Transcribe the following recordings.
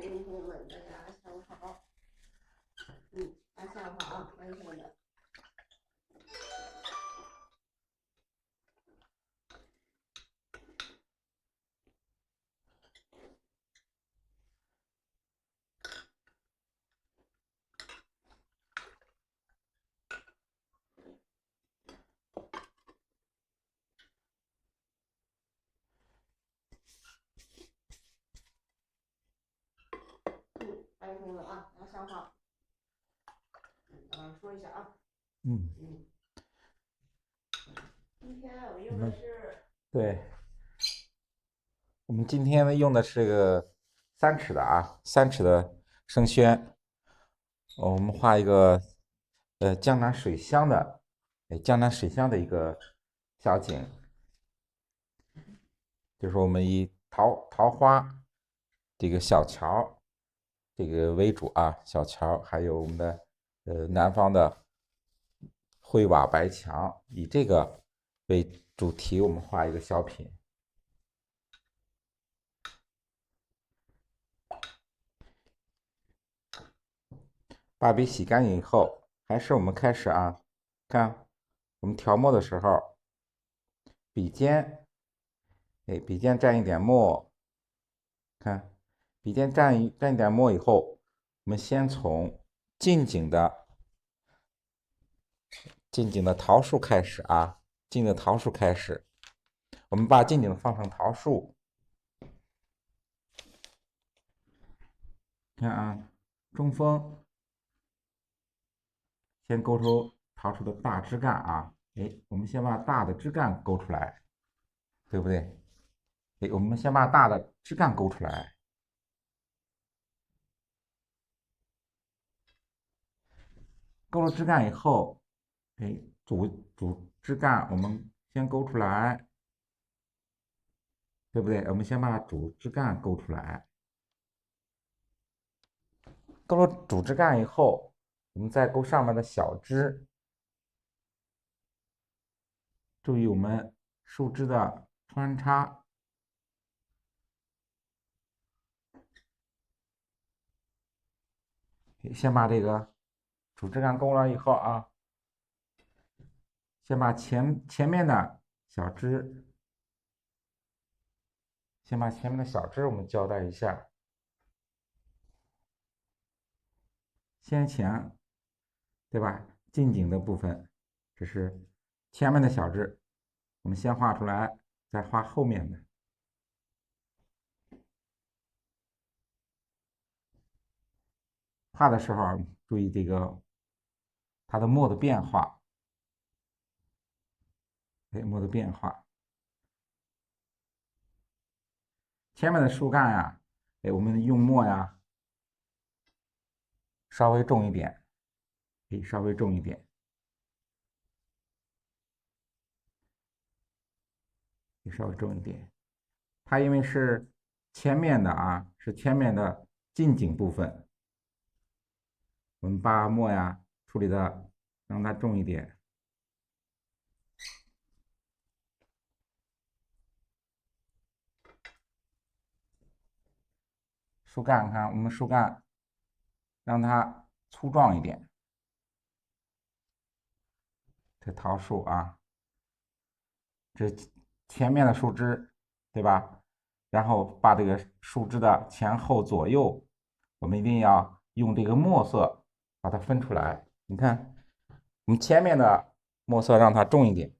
同学们，大家下午好。大家下午好啊，完成的。完成了啊，大家下午好。说一下啊。今天我们用的是。对，我们今天用的是个3尺的啊，3尺的生宣。我们画一个江南水乡的，江南水乡的一个小景，就是我们以桃花这个小桥这个为主啊，小桥还有我们的南方的灰瓦白墙，以这个为主题，我们画一个小品。把笔洗干净以后，还是我们开始啊，看我们调墨的时候，笔尖，笔尖沾一点墨，看，笔尖沾一点墨以后，我们先从近景的桃树开始啊，近景的桃树开始，我们把近景放成桃树，看啊，中锋，先勾出桃树的大枝干啊，我们先把大的枝干勾出来，对不对？我们先把大的枝干勾出来。勾了枝干以后，主枝干我们先勾出来，对不对？我们先把主枝干勾出来。勾了主枝干以后，我们再勾上面的小枝。注意我们树枝的穿插。先把这个主枝干勾了以后啊，先把前面的小枝，先把前面的小枝我们交代一下。先前，对吧？近景的部分，这是前面的小枝，我们先画出来，再画后面的。画的时候注意这个它的墨的变化，墨的变化。前面的树干呀，我们用墨呀稍微重一点，稍微重一点，稍微重一点。它因为是前面的啊，是前面的近景部分，我们把墨呀处理的让它重一点。树干，看我们树干让它粗壮一点。这桃树啊，这前面的树枝，对吧？然后把这个树枝的前后左右，我们一定要用这个墨色把它分出来。你看，我们前面的墨色让它重一点，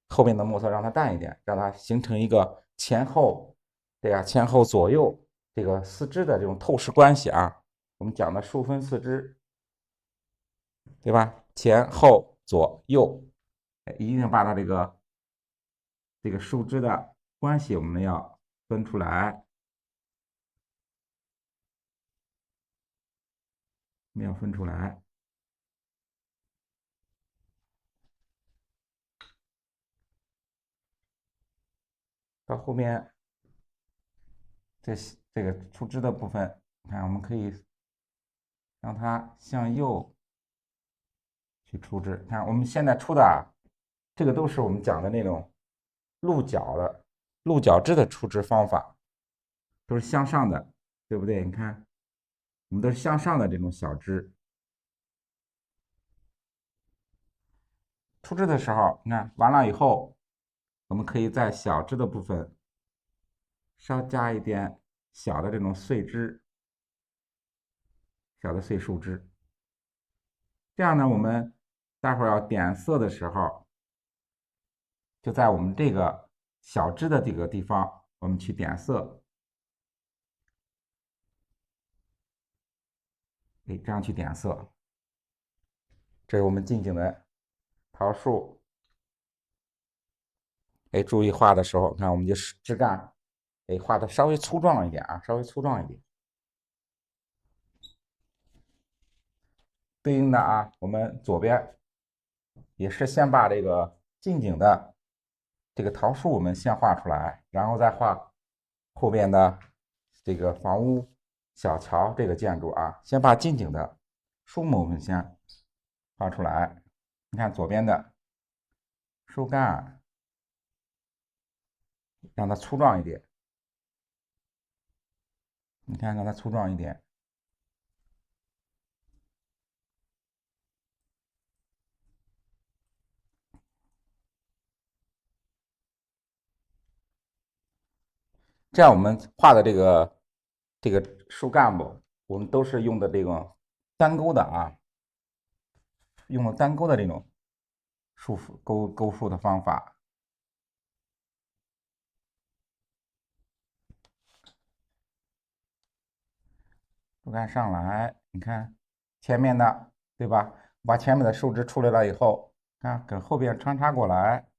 后面的墨色让它淡一点，让它形成一个前后，对呀，前后左右这个四肢的这种透视关系啊。我们讲的树分四肢，对吧？前后左右，一定把它这个树枝的关系我们要分出来，我们要分出来。到后面这个树枝的部分，看我们可以让它向右去出枝。看我们现在出的啊，这个都是我们讲的那种鹿角枝的出枝方法，都是向上的，对不对？你看，我们都是向上的这种小枝。出枝的时候，你看完了以后，我们可以在小枝的部分稍加一点小的这种碎枝，小的碎树枝。这样呢，我们待会儿要点色的时候，就在我们这个小枝的这个地方，我们去点色。哎，这样去点色。这是我们近景的桃树。哎，注意画的时候，看我们就枝干，哎，画的稍微粗壮一点啊，稍微粗壮一点。对应的啊，我们左边也是先把这个近景的这个桃树我们先画出来，然后再画后边的这个房屋、小桥这个建筑啊，先把近景的树木我们先画出来。你看左边的树干，让它粗壮一点。你看，让它粗壮一点。这样我们画的这个树干部，我们都是用的这种单钩的啊，用了单钩的这种钩树的方法。树干上来，你看前面的，对吧？把前面的树枝处理了以后，看跟后边穿插过来，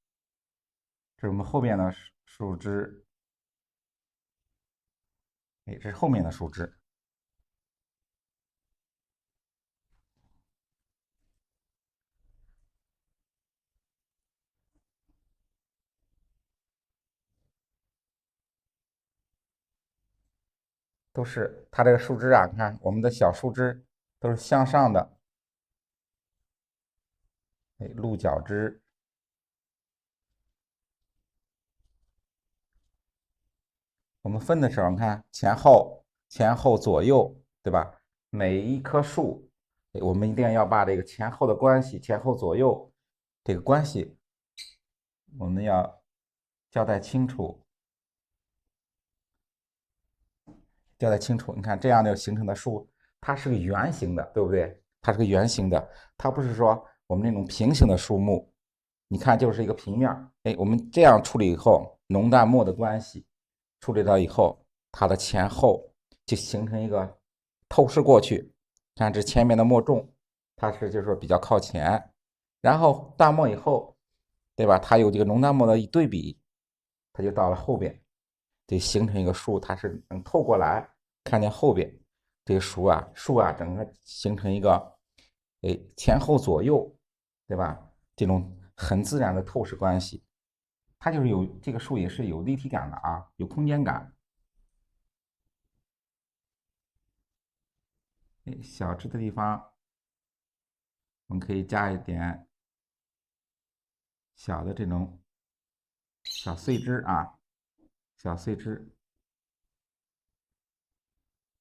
这是我们后边的树枝，哎，这是后面的树枝，都是它这个树枝啊，你看我们的小树枝都是向上的，哎，鹿角枝。我们分的时候，你看前后左右，对吧？每一棵树，我们一定要把这个前后的关系，前后左右这个关系，我们要交代清楚，交代清楚。你看这样的形成的树，它是个圆形的，对不对？它是个圆形的，它不是说我们那种平行的树木，你看就是一个平面。哎，我们这样处理以后，浓淡墨的关系处理到以后，它的前后就形成一个透视过去，看这前面的墨重，它是就是说比较靠前，然后淡墨以后，对吧？它有这个浓淡墨的一对比，它就到了后边，就形成一个树，它是能透过来看见后边这个树啊，整个形成一个，哎，前后左右，对吧？这种很自然的透视关系，它就是有这个树也是有立体感的啊，有空间感。哎，小枝的地方我们可以加一点小的这种小碎枝啊，小碎枝。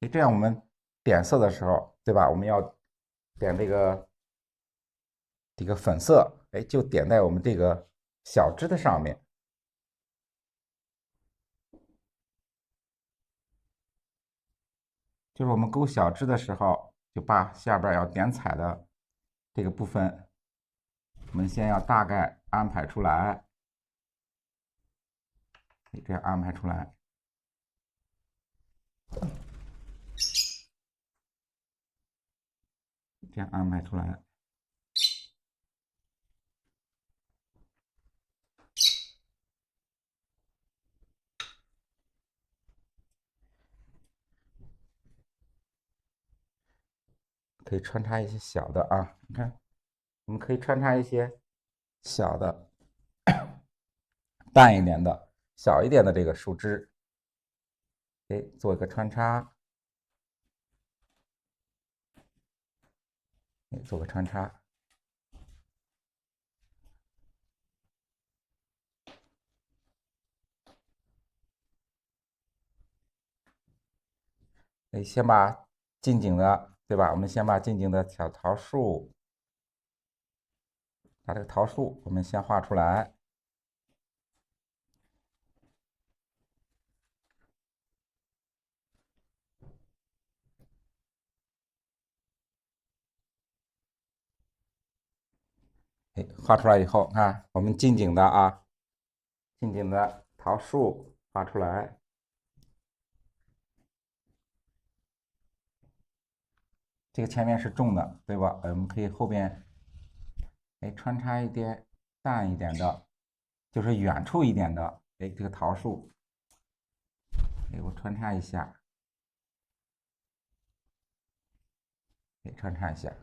哎，这样我们点色的时候，对吧？我们要点这个粉色，哎，就点在我们这个小枝的上面。就是我们勾小枝的时候，就把下边要点彩的这个部分，我们先要大概安排出来，这样安排出来，这样安排出来。可以穿插一些小的啊，你看，我们可以穿插一些小的、淡一点的、小一点的这个树枝，哎，做一个穿插，哎，做个穿插。先把近景的，对吧？我们先把近景的小桃树，把这个桃树我们先画出来。画出来以后，看我们近景的啊，近景的桃树画出来。这个前面是重的，对吧？我们可以后边穿插一点淡一点的，就是远处一点的，这个桃树，我穿插一下，穿插一下，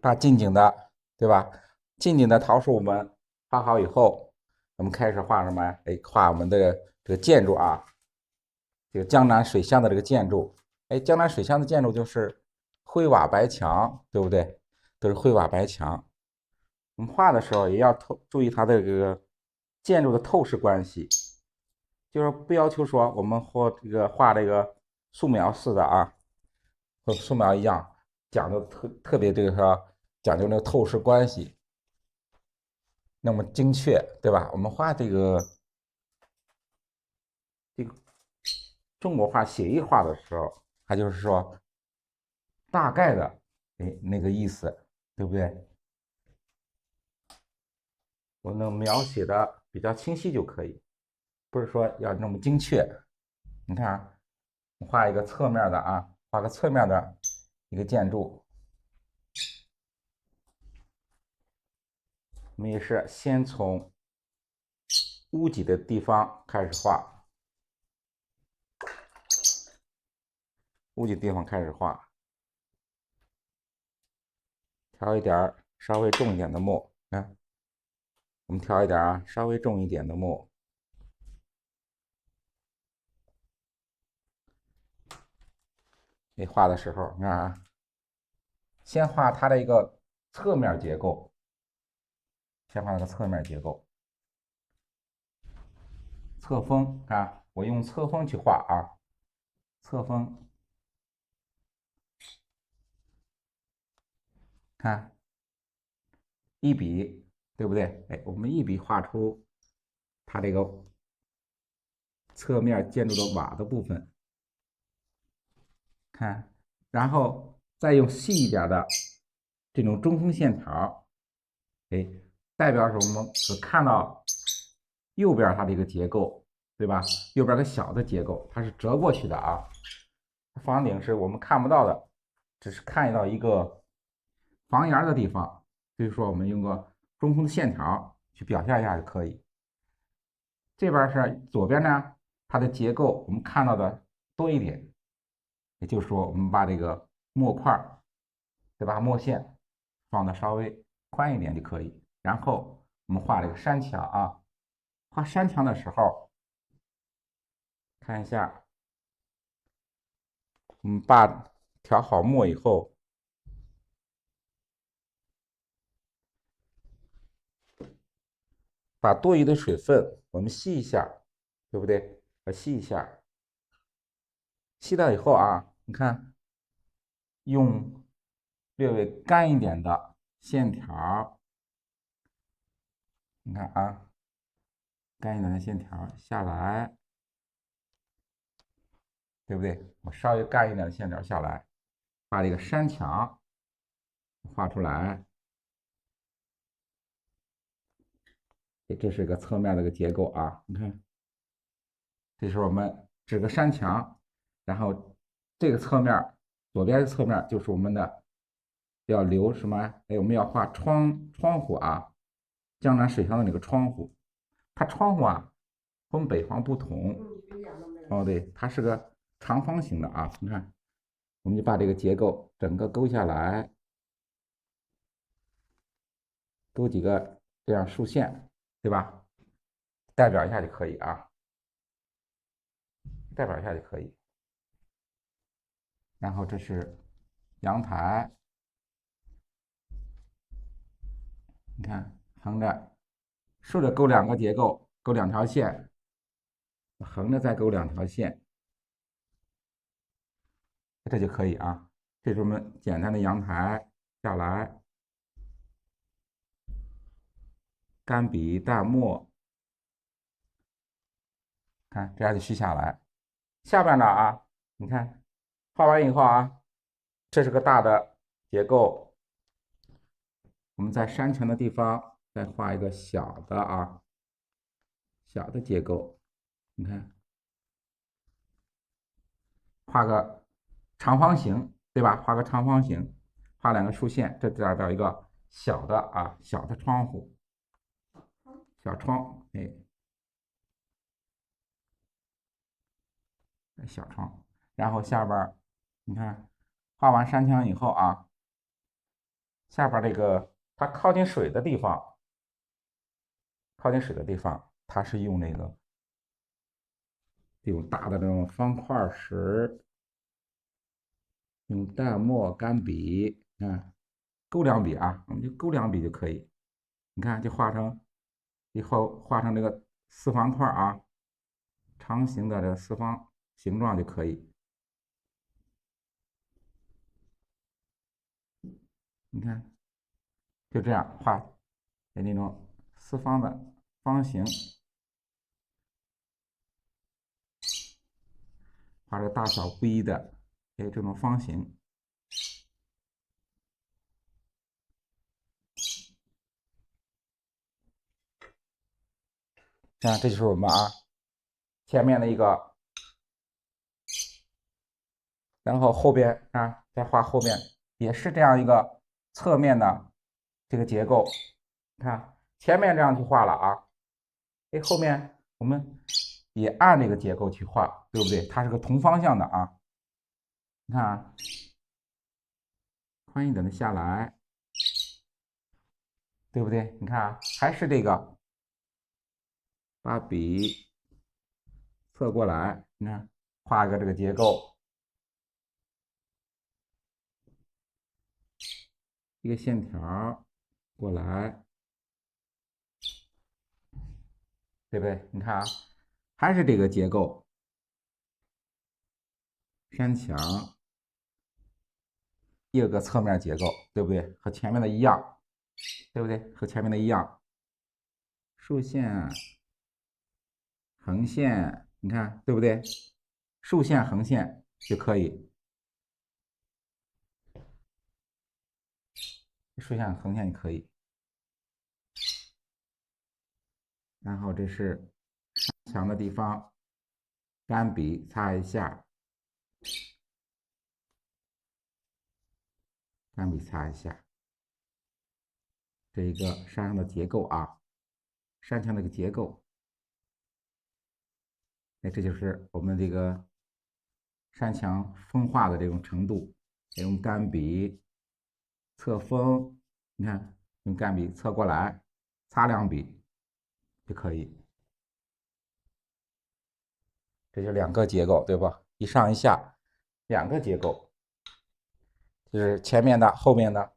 把近景的，对吧？近景的桃树我们画好以后，我们开始画什么？画我们的这个建筑啊，这个江南水乡的这个建筑。江南水乡的建筑就是灰瓦白墙，对不对？都是灰瓦白墙。我们画的时候也要注意它的这个建筑的透视关系，就是不要求说我们画这个素描似的啊，和素描一样讲究特别这个说讲究那个透视关系，那么精确，对吧？我们画这个中国画写意画的时候，它就是说大概的那个意思，对不对？我能描写的比较清晰就可以，不是说要那么精确。你看啊，我画一个侧面的啊，画个侧面的一个建筑，我们也是先从屋脊的地方开始画，屋脊地方开始画，调一点稍微重一点的墨，看，我们调一点啊，稍微重一点的墨。你画的时候，你看啊，先画它的一个侧面结构，先画那个侧面结构，侧锋，看我用侧锋去画啊，侧锋，看一笔，对不对？我们一笔画出它这个侧面建筑的瓦的部分，看，然后再用细一点的这种中锋线条，哎，代表什么？只看到右边它的一个结构，对吧？右边个小的结构，它是折过去的啊。房顶是我们看不到的，只是看到一个房檐的地方，所以说我们用个中锋的线条去表现一下就可以。这边是左边呢，它的结构我们看到的多一点，也就是说我们把这个墨块对吧？墨线放的稍微宽一点就可以。然后我们画这个山墙啊，画山墙的时候，看一下，我们把调好墨以后，把多余的水分我们吸一下，对不对？吸一下，吸到以后啊，你看，用略微干一点的线条，你看啊，干一点的线条下来，对不对？我稍微干一点的线条下来，把这个山墙画出来。这是个侧面的一个结构啊，你看，这是我们指个山墙，然后这个侧面左边的侧面就是我们的要留什么？我们要画窗户啊，江南水乡的那个窗户，它窗户啊分北方不同，哦对，它是个长方形的啊，你看，我们就把这个结构整个勾下来，勾几个这样竖线，对吧？代表一下就可以啊，代表一下就可以。然后这是阳台，你看横着、竖着勾两个结构，勾两条线，横着再勾2条线，这就可以啊。这是我们简单的阳台下来，干笔淡墨，看这样就续下来。下边呢啊，你看画完以后啊，这是个大的结构，我们在山墙的地方再画一个小的啊，小的结构，你看。画个长方形，对吧？画个长方形，画2个竖线，这代表一个小的啊，小的窗户，小窗，哎，小窗。然后下边你看画完山墙以后啊，下边这个它靠近水的地方，它是用这种大的这种方块石，用淡墨干笔，看勾2笔啊，我们就勾2笔就可以。你看，就以后画成这个4方块啊，长形的这4方形状就可以。你看，就这样画，那种4方的方形，画这个大小不一的，还有这种方形。这样，这就是我们啊前面的一个，然后后边啊再画后边，也是这样一个侧面的这个结构。你看前面这样去画了啊，哎，后面我们也按这个结构去画，对不对？它是个同方向的啊。你看啊，宽一点的下来，对不对？你看啊，还是这个，把笔侧过来，你看画一个这个结构，一个线条过来，对不对？你看啊，还是这个结构，山墙，第二个侧面结构，对不对？和前面的一样，对不对？和前面的一样，竖线、横线，你看对不对？竖线、横线就可以，竖线、横线也可以。然后这是墙的地方，干笔擦一下，干笔擦一下，这一个山上的结构啊，山墙的一个结构。哎，这就是我们这个山墙风化的这种程度。用干笔侧锋，你看，用干笔侧过来，擦2笔就可以。这就2个结构，对吧？一上一下2个结构，就是前面的、后面的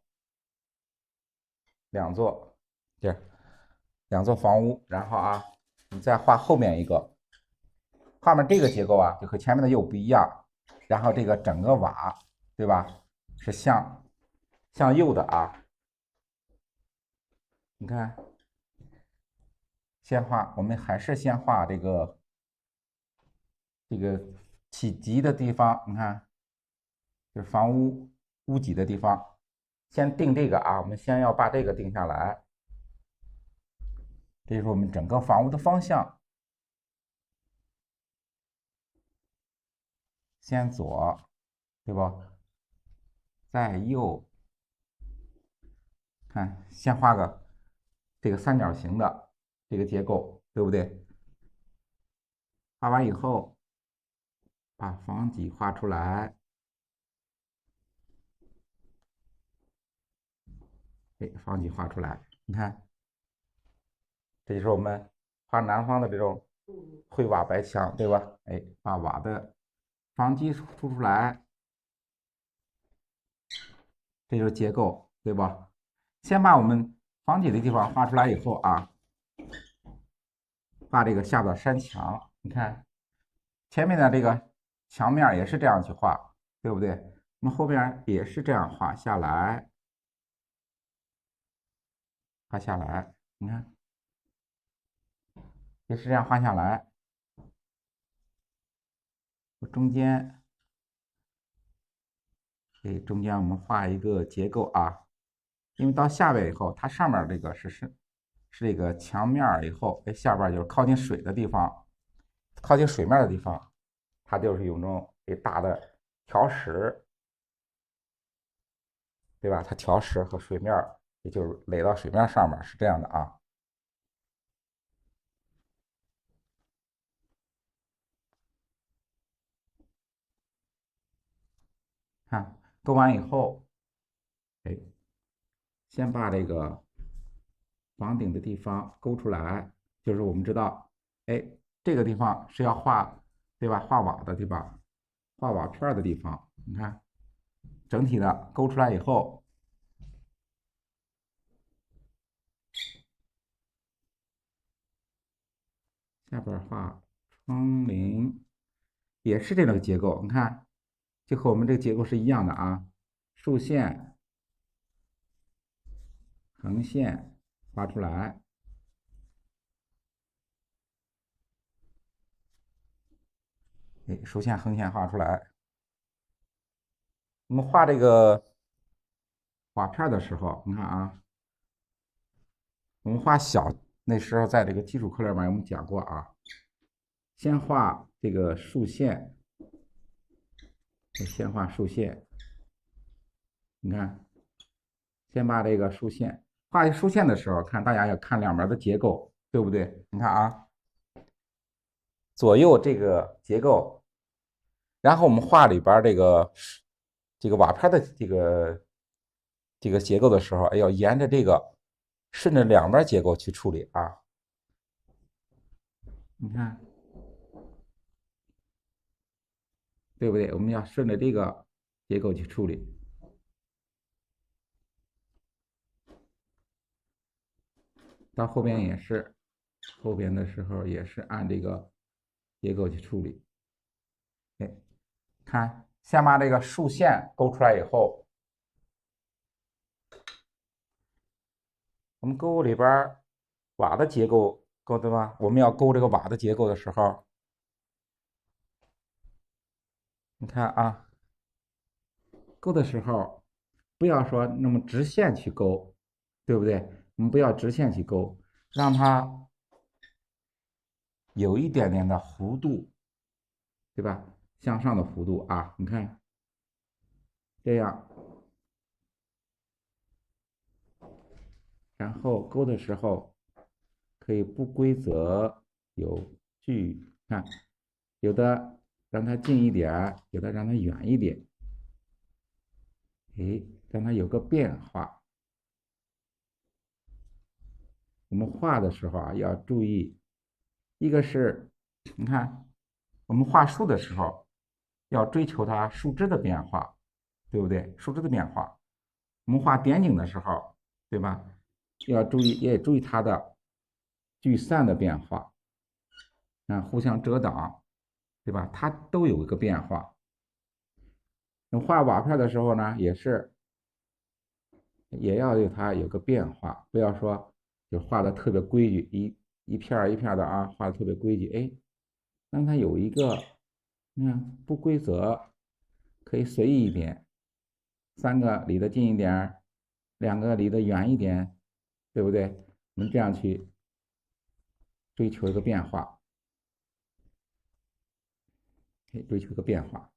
2座，这2座房屋。然后啊，你再画后面一个，后面这个结构啊，就和前面的又不一样。然后这个整个瓦，对吧？是向右的啊。你看，我们还是先画这个体积的地方。你看，就是房屋屋脊的地方，先定这个啊。我们先要把这个定下来，这就是我们整个房屋的方向。先左，对吧？再右，看，先画个这个三角形的这个结构，对不对？画完以后，把房脊画出来，哎，房脊画出来，你看，这就是我们画南方的这种灰瓦白墙，对吧？哎，把瓦的房基凸出来，这就是结构，对吧？先把我们房脊的地方画出来以后啊，画这个下边山墙，你看前面的这个墙面也是这样去画，对不对？那么后边也是这样画下来，画下来，你看也是这样画下来。中间，给中间我们画一个结构啊，因为到下边以后，它上面这个是这个墙面以后，哎，下边就是靠近水的地方，靠近水面的地方，它就是用这种大的条石，对吧？它条石和水面也就是垒到水面上面，是这样的啊。看勾完以后，哎，先把这个房顶的地方勾出来，就是我们知道，哎，这个地方是要画，对吧？画瓦的地方，画瓦片的地方，你看，整体的勾出来以后，下边画窗棂，也是这个结构，你看，就和我们这个结构是一样的啊，竖线、横线画出来。哎，竖线、横线画出来。我们画这个瓦片的时候，你看啊，我们画小那时候在这个基础课里面我们讲过啊，先画这个竖线，先画竖线。你看，先把这个竖线画竖线的时候，看大家要看两边的结构，对不对？你看啊，左右这个结构，然后我们画里边这个瓦片的这个结构的时候，要沿着这个顺着两边结构去处理啊。你看，对不对？我们要顺着这个结构去处理。到后边也是，后边的时候也是按这个结构去处理。哎，看，先把这个竖线勾出来以后，我们勾里边瓦的结构勾对吧？我们要勾这个瓦的结构的时候，你看啊，勾的时候不要说那么直线去勾，对不对？我们不要直线去勾，让它有一点点的弧度，对吧？向上的弧度啊，你看这样，然后勾的时候可以不规则有距，看有的让它近一点，有的让它远一点，诶，让它有个变化。我们画的时候啊，要注意，一个是，你看，我们画树的时候，要追求它树枝的变化，对不对？树枝的变化。我们画点景的时候，对吧？要注意，也注意它的聚散的变化，互相遮挡，对吧？它都有一个变化。那画瓦片的时候呢，也要有它有个变化，不要说就画的特别规矩，一片一片的啊，画的特别规矩，哎，让它有一个，你看不规则，可以随意一点，三个离得近一点，两个离得远一点，对不对？我们这样去追求一个变化，可以追求一个变化。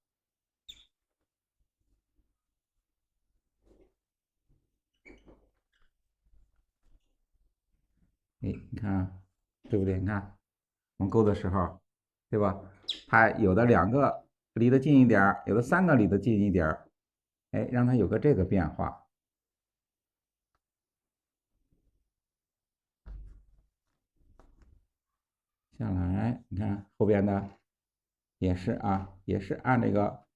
哎，你看，对不对？你看，我们勾的时候，对吧？它有的两个离得近一点，有的三个离得近一点，哎，让它有个这个变化。下来，你看后边的也是啊，也是按这个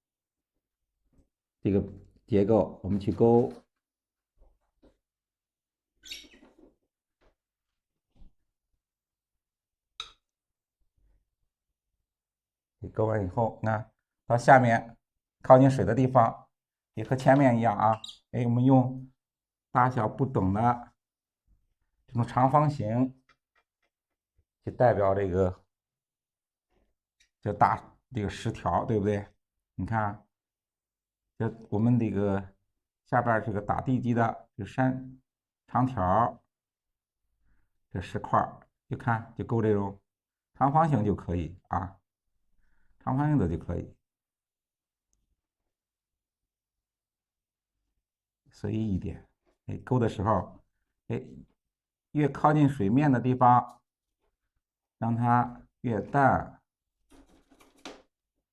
结构我们去勾。给勾完以后，那到下面靠近水的地方，也和前面一样啊。我们用大小不等的这种长方形，就代表这个10条，对不对？你看，这我们这个下边这个打地基的这长条，这10块，就看就勾这种长方形就可以啊，长方形的就可以，随意一点。勾的时候，越靠近水面的地方，让它越淡。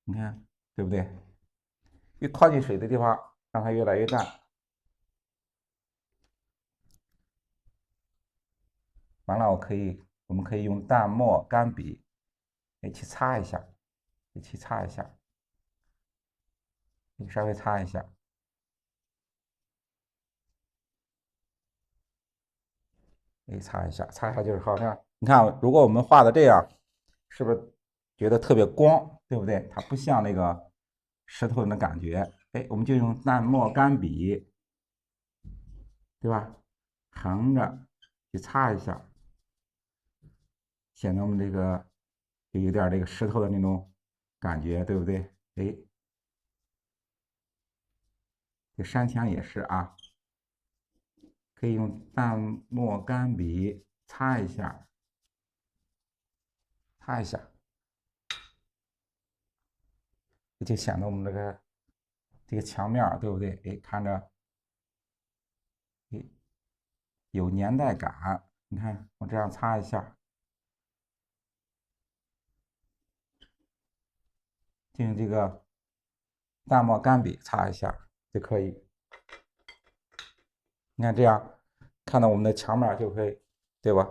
你看，对不对？越靠近水的地方，让它越来越淡。完了，我们可以用淡墨干笔，去擦一下，去擦一下，稍微擦一下。擦一下，擦一下就是好像你看，如果我们画的这样，是不是觉得特别光，对不对？它不像那个石头的感觉。我们就用淡墨干笔，对吧？横着去擦一下，显得我们这个就有点这个石头的那种感觉，对不对？这山墙也是啊，可以用淡墨干笔擦一下，擦一下，就显得我们这个墙面，对不对？看着有年代感。你看，我这样擦一下，就用这个淡墨干笔擦一下就可以。你看这样，看到我们的墙面就可以，对吧？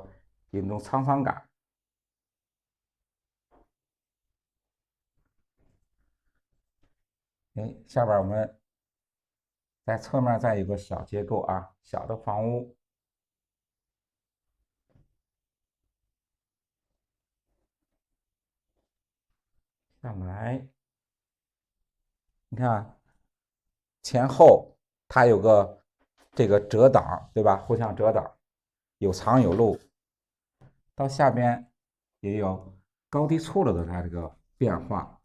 有那种沧桑感。下边我们在侧面再有个小结构啊，小的房屋。下来，你看前后它有个这个遮挡，对吧？互相遮挡，有藏有露。到下边也有高低错落的它这个变化。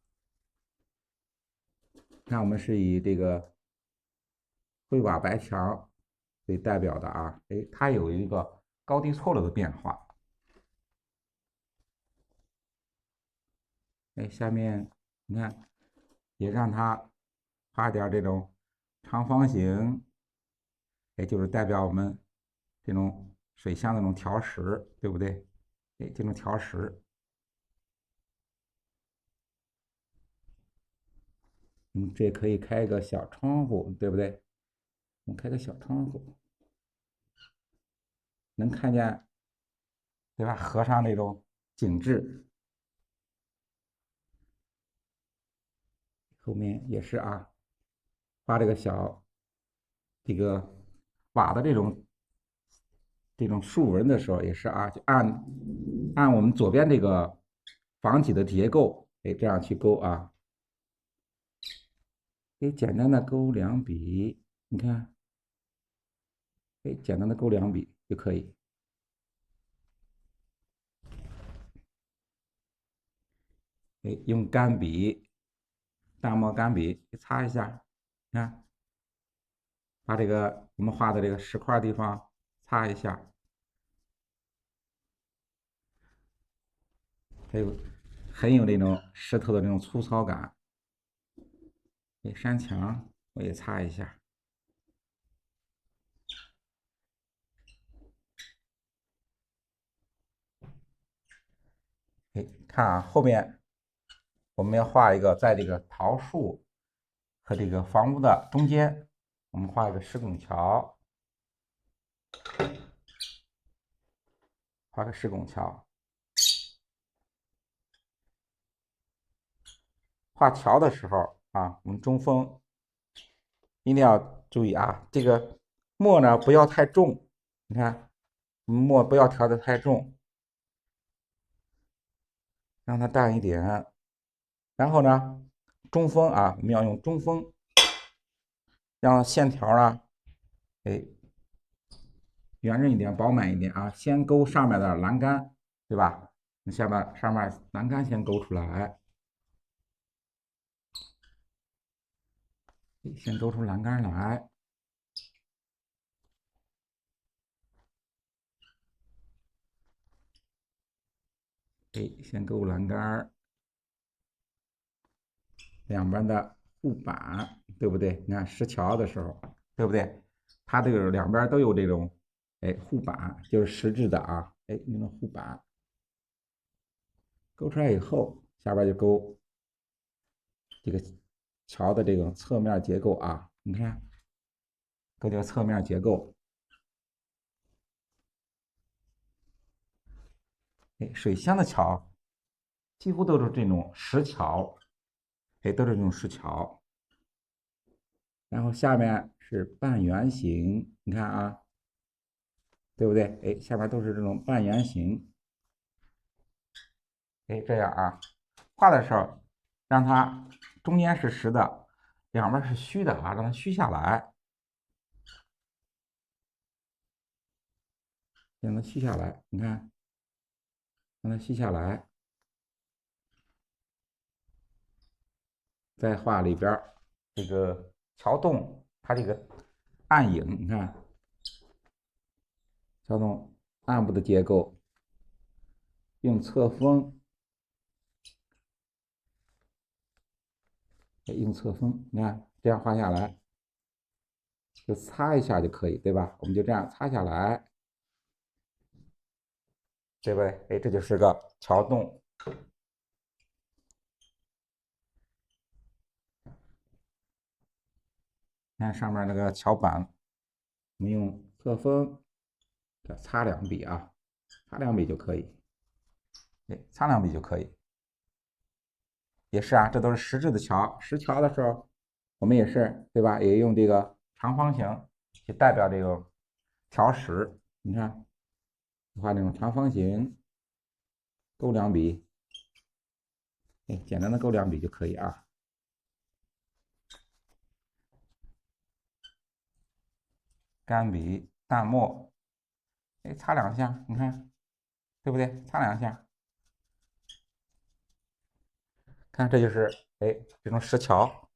看我们是以这个灰瓦白墙为代表的啊，它有一个高低错落的变化。下面你看也让它画点这种长方形，就是代表我们这种水箱的那种条石，对不对？这种条石，这可以开一个小窗户，对不对？我们开个小窗户，能看见，对吧？河上那种景致。后面也是啊，画这个这个瓦的这种竖纹的时候，也是啊，就按我们左边这个房体的结构，这样去勾啊。简单的勾两笔，你看，简单的勾两笔就可以。用干笔，淡墨干笔擦一下，看，把这个我们画的这个石块地方擦一下，还有很有那种石头的那种粗糙感。山墙我也擦一下。看啊，后面我们要画一个，在这个桃树和这个房屋的中间，我们画一个石拱桥，画个石拱桥。画桥的时候啊，我们中锋一定要注意啊，这个墨呢不要太重，你看墨不要调的太重，让它淡一点。然后呢，中锋啊，我们要用中锋，让线条啊，哎，圆润一点，饱满一点啊。先勾上面的栏杆，对吧？你上面栏杆先勾出来，先勾出栏杆来。哎，先勾栏杆，两边的护板，对不对？你看石桥的时候，对不对？它这个两边都有这种，哎，护板，就是实质的啊，哎，那种护板。勾出来以后，下边就勾这个桥的这种侧面结构啊，你看，勾这个侧面结构。哎，水乡的桥几乎都是这种石桥，哎，都是这种石桥。然后下面是半圆形，你看啊，对不对？哎，下面都是这种半圆形。哎，这样啊，画的时候让它中间是实的，两边是虚的啊，让它虚下来，让它虚下来。你看，让它虚下来，再画里边这个桥洞，它这个暗影，你看桥洞暗部的结构，用侧锋，用侧锋，你看这样画下来，就擦一下就可以，对吧？我们就这样擦下来，对不对？哎，这就是个桥洞。看上面那个桥板，我们用侧锋再擦两笔啊，擦两笔就可以。哎，擦两笔就可以。也是啊，这都是实质的桥。石桥的时候，我们也是，对吧？也用这个长方形去代表这个条石。你看，画那种长方形，勾两笔，哎，简单的勾两笔就可以啊。干笔、淡墨，哎，擦两下，你看，对不对？擦两下，看这就是哎这种石桥，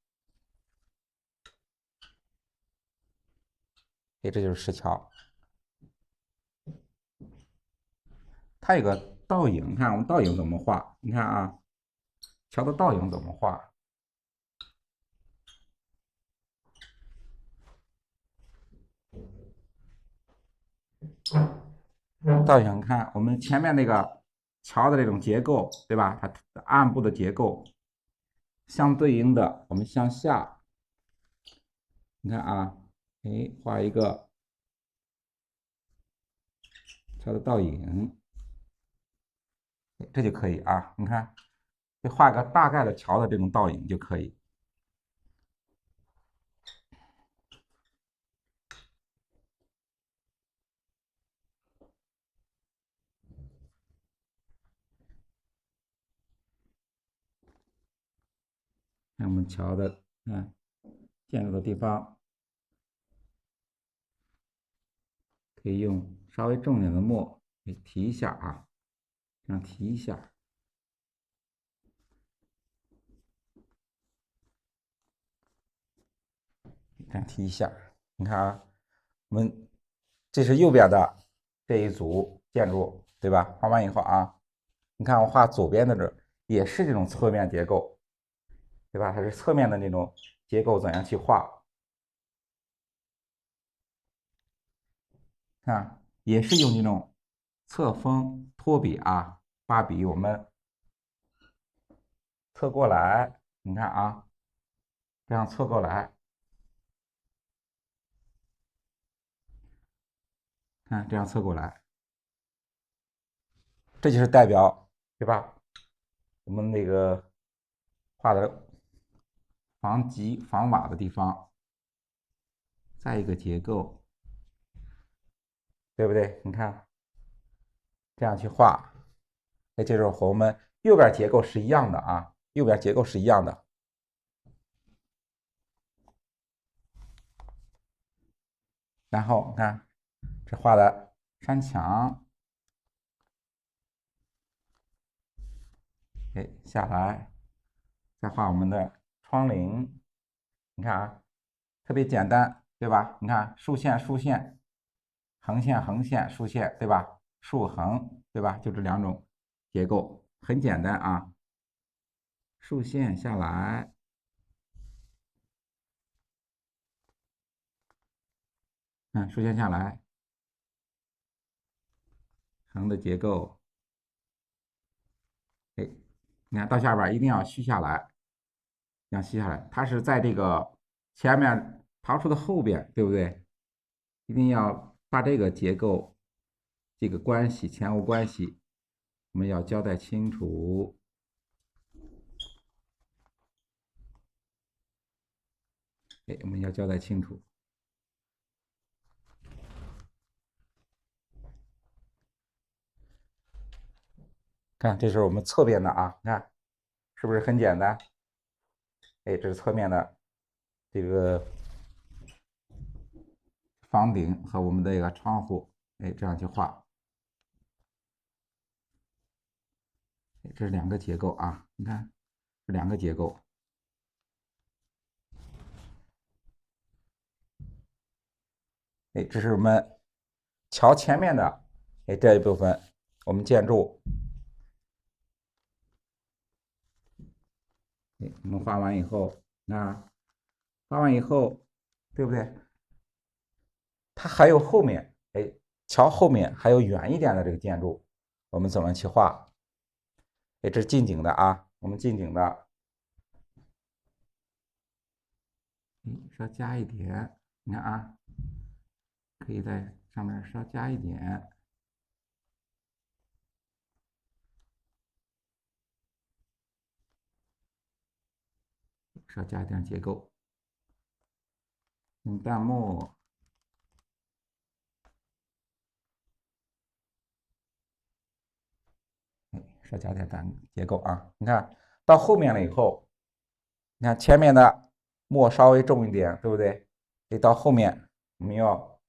哎，这就是石桥。它有个倒影，看我们倒影怎么画？你看啊，桥的倒影怎么画？倒影看我们前面那个桥的这种结构，对吧？它暗部的结构相对应的，我们向下，你看啊，哎，画一个桥的倒影，这就可以啊。你看，就画个大概的桥的这种倒影就可以。看我们桥的，看建筑的地方，可以用稍微重点的墨给提一下啊，这样提一下，这样提一下。你看啊，我们这是右边的这一组建筑，对吧？画完以后啊，你看我画左边的这也是这种侧面结构，对吧？它是侧面的那种结构，怎样去画？看，也是用这种侧锋托笔啊，画笔我们侧过来，你看啊，这样侧过来，看这样侧过来，这就是代表，对吧？我们那个画的防击防瓦的地方，再一个结构，对不对？你看这样去画，哎，这就是和我们右边结构是一样的啊，右边结构是一样的。然后你看这画的山墙，哎，下来再画我们的窗棂，你看啊，特别简单，对吧？你看竖线、竖线，横线、横线、竖线，对吧？竖横，对吧？就这两种结构，很简单啊。竖线下来，竖线下来，横的结构，哎，你看到下边一定要虚下来，要虚下来，它是在这个前面桃树的后边，对不对？一定要把这个结构、这个关系、前后关系，我们要交代清楚。哎，我们要交代清楚。看，这是我们侧边的啊，看是不是很简单？哎，这是侧面的这个房顶和我们的一个窗户，哎，这样去画。这是两个结构啊，你看，这两个结构。哎，这是我们桥前面的哎这一部分，我们建筑。哎，我们画完以后，那画完以后，对不对？它还有后面，哎，桥后面还有远一点的这个建筑，我们怎么去画？哎，这是近景的啊，我们近景的，稍加一点，你看啊，可以在上面稍加一点，稍加一点结构，用弹幕。稍加点结构啊，你看到后面了以后，你看前面的墨稍微重一点，对不对？得到后面我们要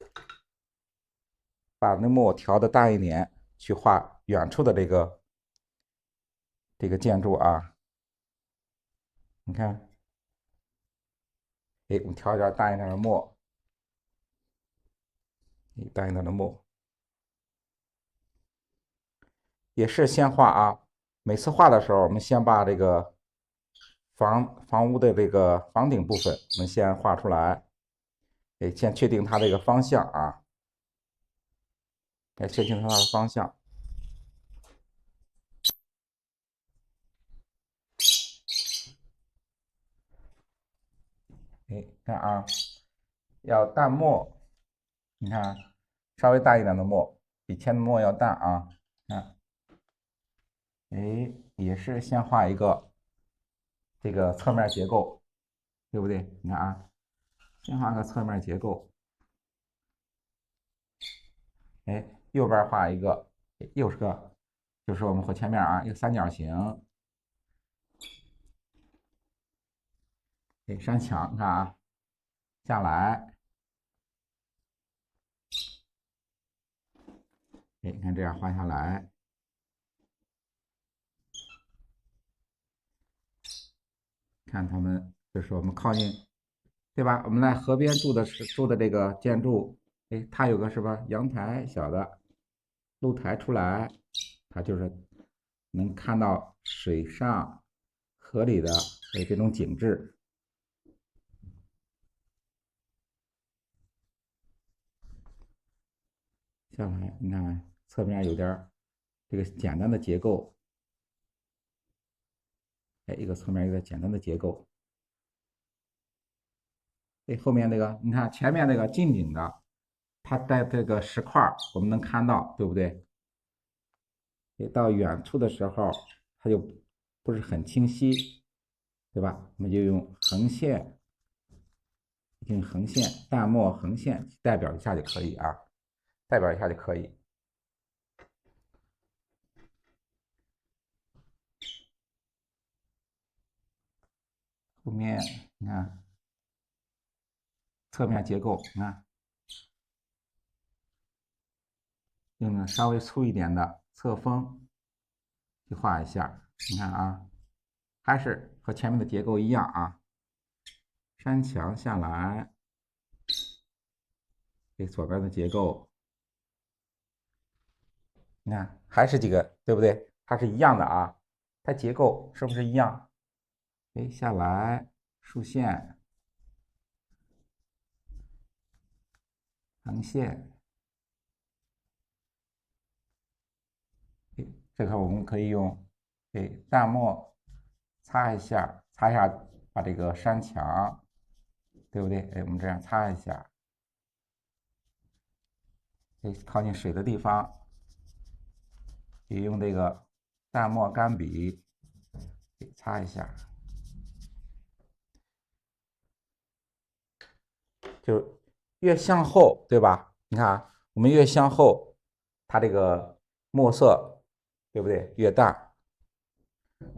把那墨调的淡一点，去画远处的这个建筑啊。你看，哎，我们调一点淡一点的墨，淡一点的墨，也是先画啊。每次画的时候，我们先把这个房屋的这个房顶部分，我们先画出来，哎，先确定它这个方向啊，来确定它的方向。哎，看啊，要淡墨，你看稍微淡一点的墨，比铅的墨要淡啊。看，哎，也是先画一个这个侧面结构，对不对？你看啊，先画个侧面结构，哎，右边画一个，又是个，就是我们和前面啊一个三角形，哎，山墙，你看啊，下来，哎，你看这样画下来，看他们就是我们靠近，对吧？我们在河边住的这个建筑，哎，它有个什么阳台小的露台出来，它就是能看到水上河里的哎这种景致。下来，你看侧面有点这个简单的结构，哎，一个侧面有点简单的结构。哎，后面那个，你看前面那个近景的，它带这个石块我们能看到，对不对？到远处的时候，它就不是很清晰，对吧？我们就用横线，用横线淡墨横线代表一下就可以啊，代表一下就可以。后面你看侧面结构，你看用个稍微粗一点的侧锋去画一下，你看啊，还是和前面的结构一样啊，山墙下来，这左边的结构，你看还是这个，对不对？它是一样的啊，它结构是不是一样？哎，下来竖线、横线，哎，这个我们可以用淡墨擦一下，擦一下，把这个山墙，对不对？哎，我们这样擦一下，靠近水的地方，也用这个淡墨干笔擦一下，就越向后，对吧？你看啊，我们越向后，它这个墨色，对不对？越淡，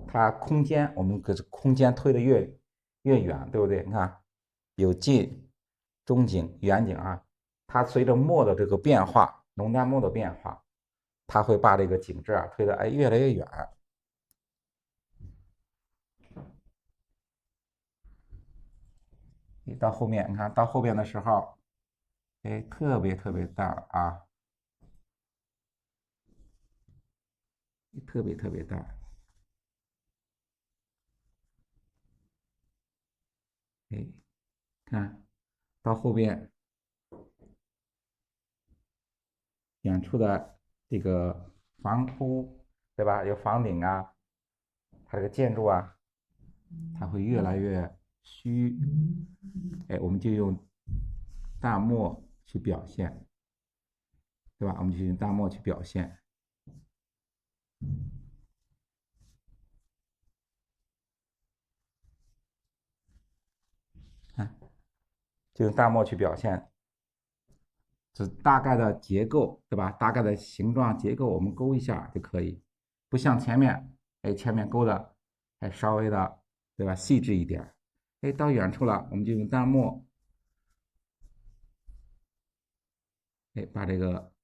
它空间我们可是空间推的越远，对不对？你看有近、中景、远景啊，它随着墨的这个变化，浓淡墨的变化，它会把这个景致啊推的越来越远。你到后面，你看到后边的时候，特别特别淡了啊，特别特别淡。哎，看到后边远处的这个房屋，对吧？有房顶啊，它这个建筑啊，它会越来越虚。哎，我们就用淡墨去表现，对吧？我们就用淡墨去表现。看，就用淡墨去表现，这大概的结构，对吧？大概的形状结构，我们勾一下就可以，不像前面，哎，前面勾的还稍微的，对吧？细致一点。哎，到远处了，我们就用淡墨，哎，把这个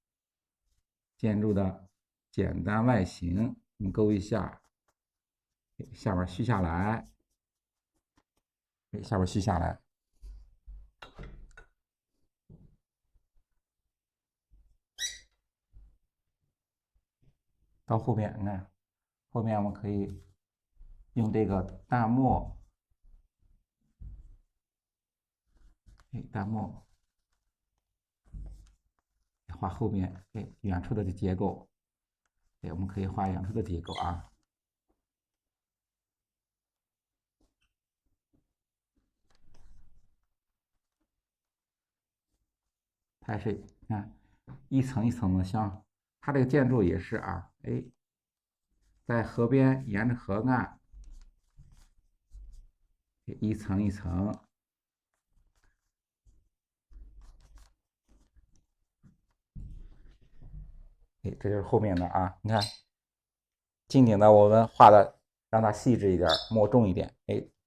建筑的简单外形，我们勾一下，下边虚下来，下边虚下来。到后面，你看，后面我们可以用这个淡墨，淡墨画后面，远处的结构，我们可以画远处的结构啊。它是看一层一层的，像它这个建筑也是啊，在河边沿着河岸，一层一层。这就是后面的啊，你看近景的我们画的让它细致一点，墨重一点，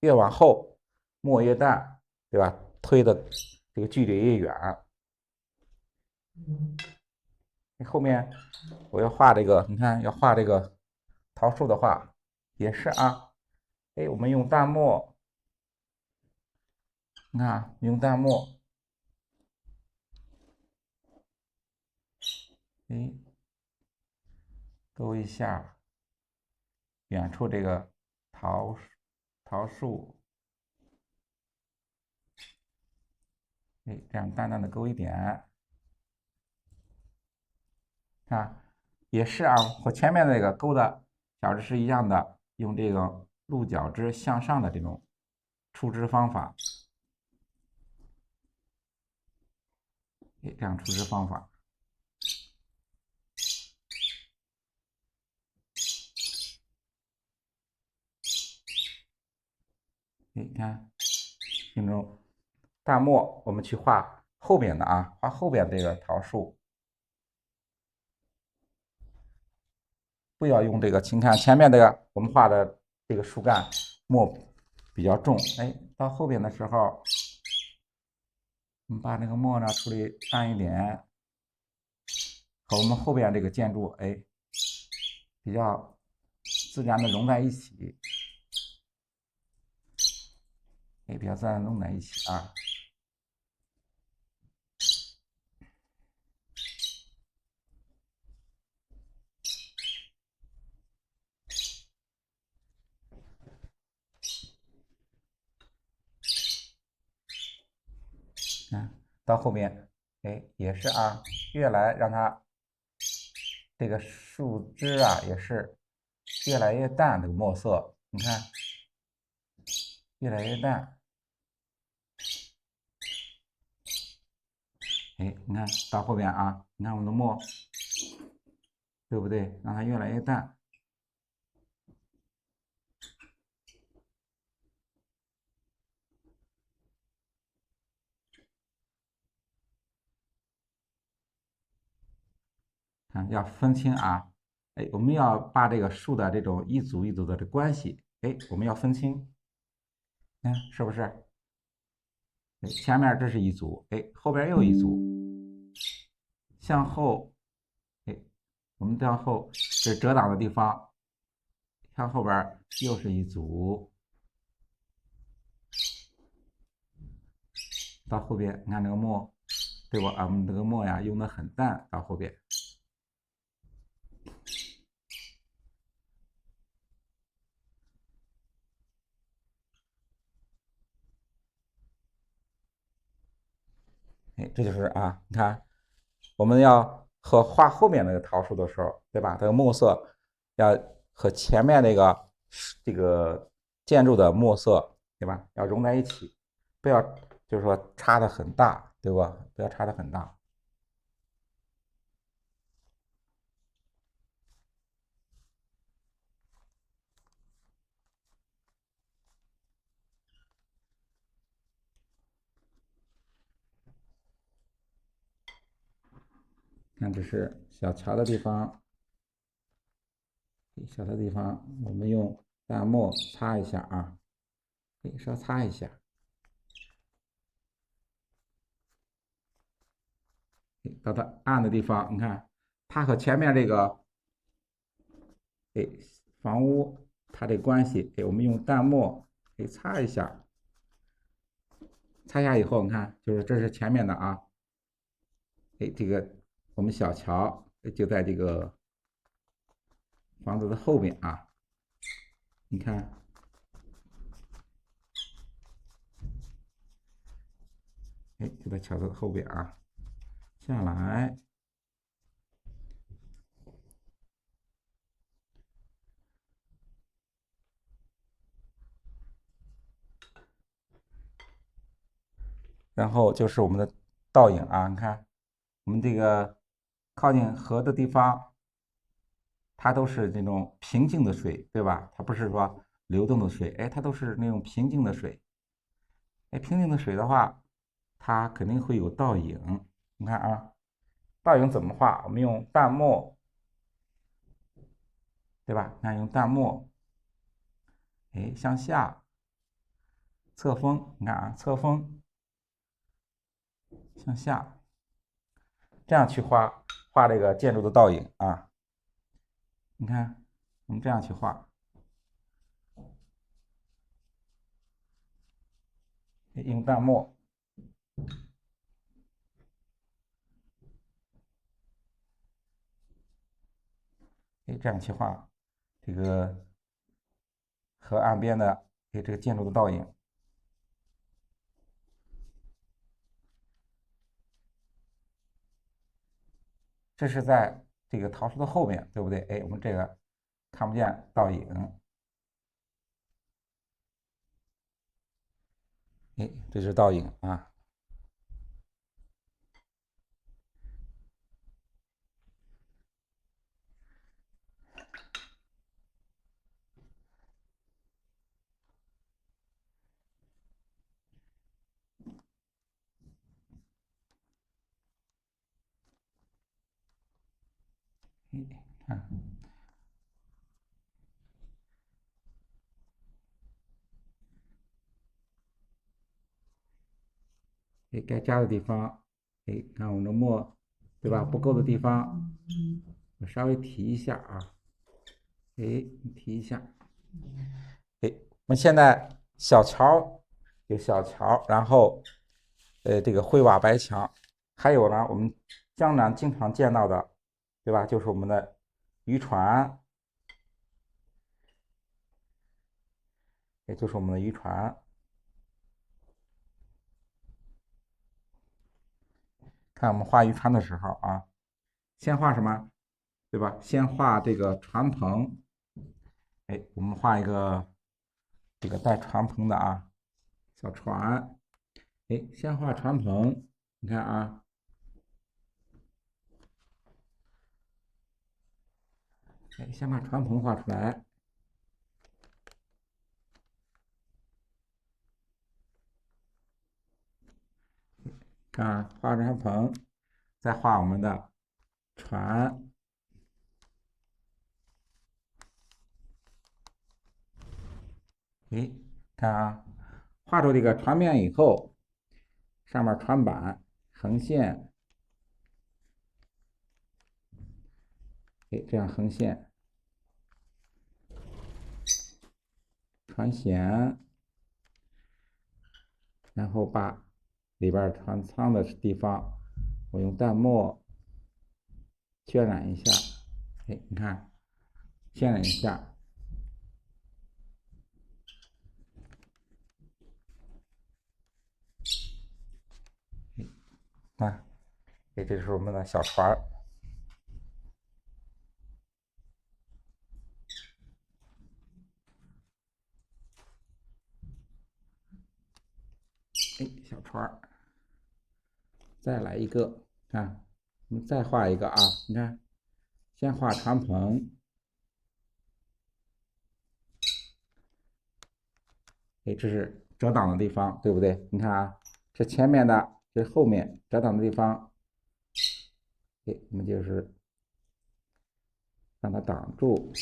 越往后墨越淡，对吧？推的这个距离越远。后面我要画这个，你看要画这个桃树的话，也是啊，我们用淡墨，你看用淡墨，勾一下远处这个桃树，这样淡淡的勾一点，看也是啊，和前面那个勾的角质是一样的，用这个鹿角枝向上的这种出枝方法，这样出枝方法。你看，用这种淡墨，我们去画后边的啊，画后边这个桃树，不要用这个。请看前面这个我们画的这个树干墨比较重，哎，到后边的时候，我们把那个墨呢处理淡一点，和我们后边这个建筑，哎，比较自然的融在一起，哎，比较自然地融在一起啊。到后面，哎，也是啊，越来让它这个树枝啊，也是越来越淡，这个墨色，你看，越来越淡。哎，你看到后边啊，你看我们的墨，对不对？让它越来越淡。看，要分清啊。哎，我们要把这个树的这种一组一组的这关系，哎，我们要分清。看是不是？前面这是一组，哎，后边又一组，向后，哎，我们向后这遮挡的地方，向后边又是一组，到后边你看这个墨，对吧？啊，我们这个墨呀用的很淡，到后边。哎，这就是啊，你看，我们要和画后面那个桃树的时候，对吧？这个墨色要和前面那个这个建筑的墨色，对吧？要融在一起，不要就是说差的很大，对吧？不要差的很大。看，这是小桥的地方，小的地方我们用淡墨擦一下啊，稍擦一下。到它暗的地方，你看它和前面这个哎房屋它这关系，哎，我们用淡墨给擦一下，擦一下以后，你看就是这是前面的啊，哎，这个我们小桥就在这个房子的后面啊，你看，哎，就在桥的后边啊，下来。然后就是我们的倒影啊，你看我们这个靠近河的地方，它都是那种平静的水，对吧？它不是说流动的水，哎，它都是那种平静的水。哎，平静的水的话，它肯定会有倒影。你看啊，倒影怎么画？我们用淡墨，对吧？你看用淡墨，哎，向下侧锋，你看啊，侧锋向下，这样去画这个建筑的倒影啊。你看，我们这样去画。用淡墨，这样去画这个河岸边的这个建筑的倒影。这是在这个桃树的后面，对不对？哎，我们这个看不见倒影，哎，这是倒影啊。看，哎，该加的地方，哎，看我们的墨，对吧？不够的地方，我稍微提一下啊，哎，提一下。哎，我们现在小桥有小桥，然后这个灰瓦白墙，还有呢，我们江南经常见到的，对吧？就是我们的渔船，也就是我们的渔船。看我们画渔船的时候啊，先画什么？对吧？先画这个船篷。哎，我们画一个这个带船篷的啊，小船。哎，先画船篷，你看啊，哎，先把船篷画出来。看啊，画船篷，再画我们的船。哎，看啊，画出这个船面以后，上面船板横线，哎，这样横线，船舷，然后把里边船舱的地方，我用淡墨渲染一下。哎，你看，渲染一下。啊，哎，这是我们的小船。哎，小船再来一个，看，我们再画一个啊，你看，先画船篷，哎，这是遮挡的地方，对不对？你看啊，这前面的，这后面遮挡的地方，哎，我们就是让它挡住，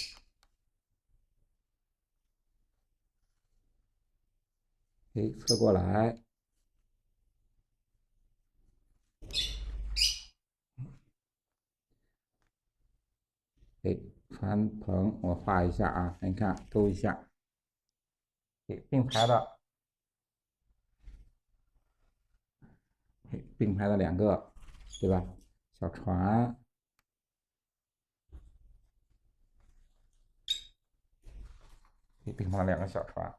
哎，侧过来，哎，船篷我画一下啊，你看勾一下，哎，并排的，哎，并排的两个，对吧？小船，哎，并排了两个小船，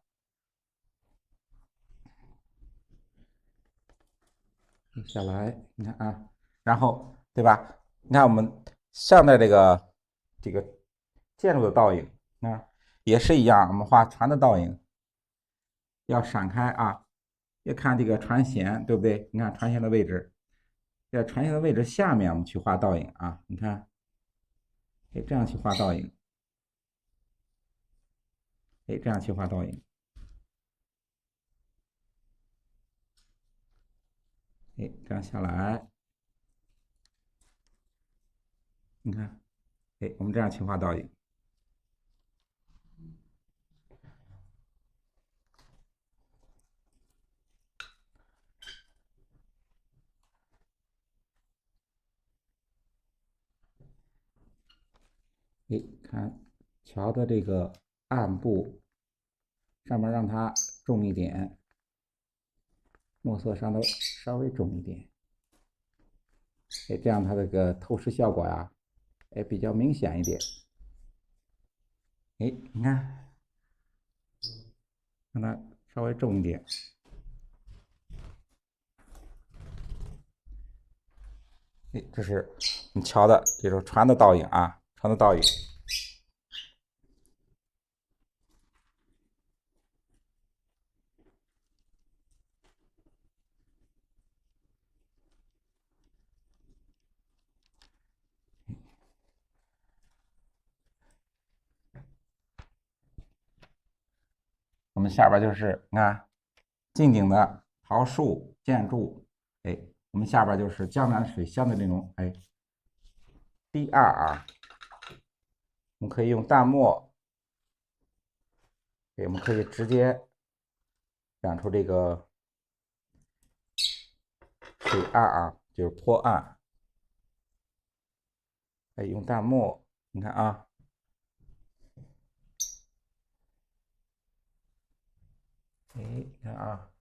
下来，你看啊，然后对吧？你看我们上面这个建筑的倒影，啊，也是一样，我们画船的倒影要闪开啊，要看这个船舷，对不对？你看船舷的位置，在船舷的位置下面我们去画倒影啊，你看，哎，这样去画倒影，哎，这样去画倒影，哎，这样下来，你看，哎，我们这样去画倒影。哎，看桥的这个暗部上面让它重一点，墨色上头稍微重一点，哎，这样它这个透视效果呀，哎，比较明显一点。哎，你看，让它稍微重一点。哎，这是你桥的这种船的倒影啊，船的倒影。我们下边就是你看近景的桃树建筑，哎，我们下边就是江南水乡的这种哎 D2啊，我们可以用淡墨，哎，我们可以直接染出这个水岸啊，就是坡岸。哎，用淡墨，你看啊，哎，你看啊，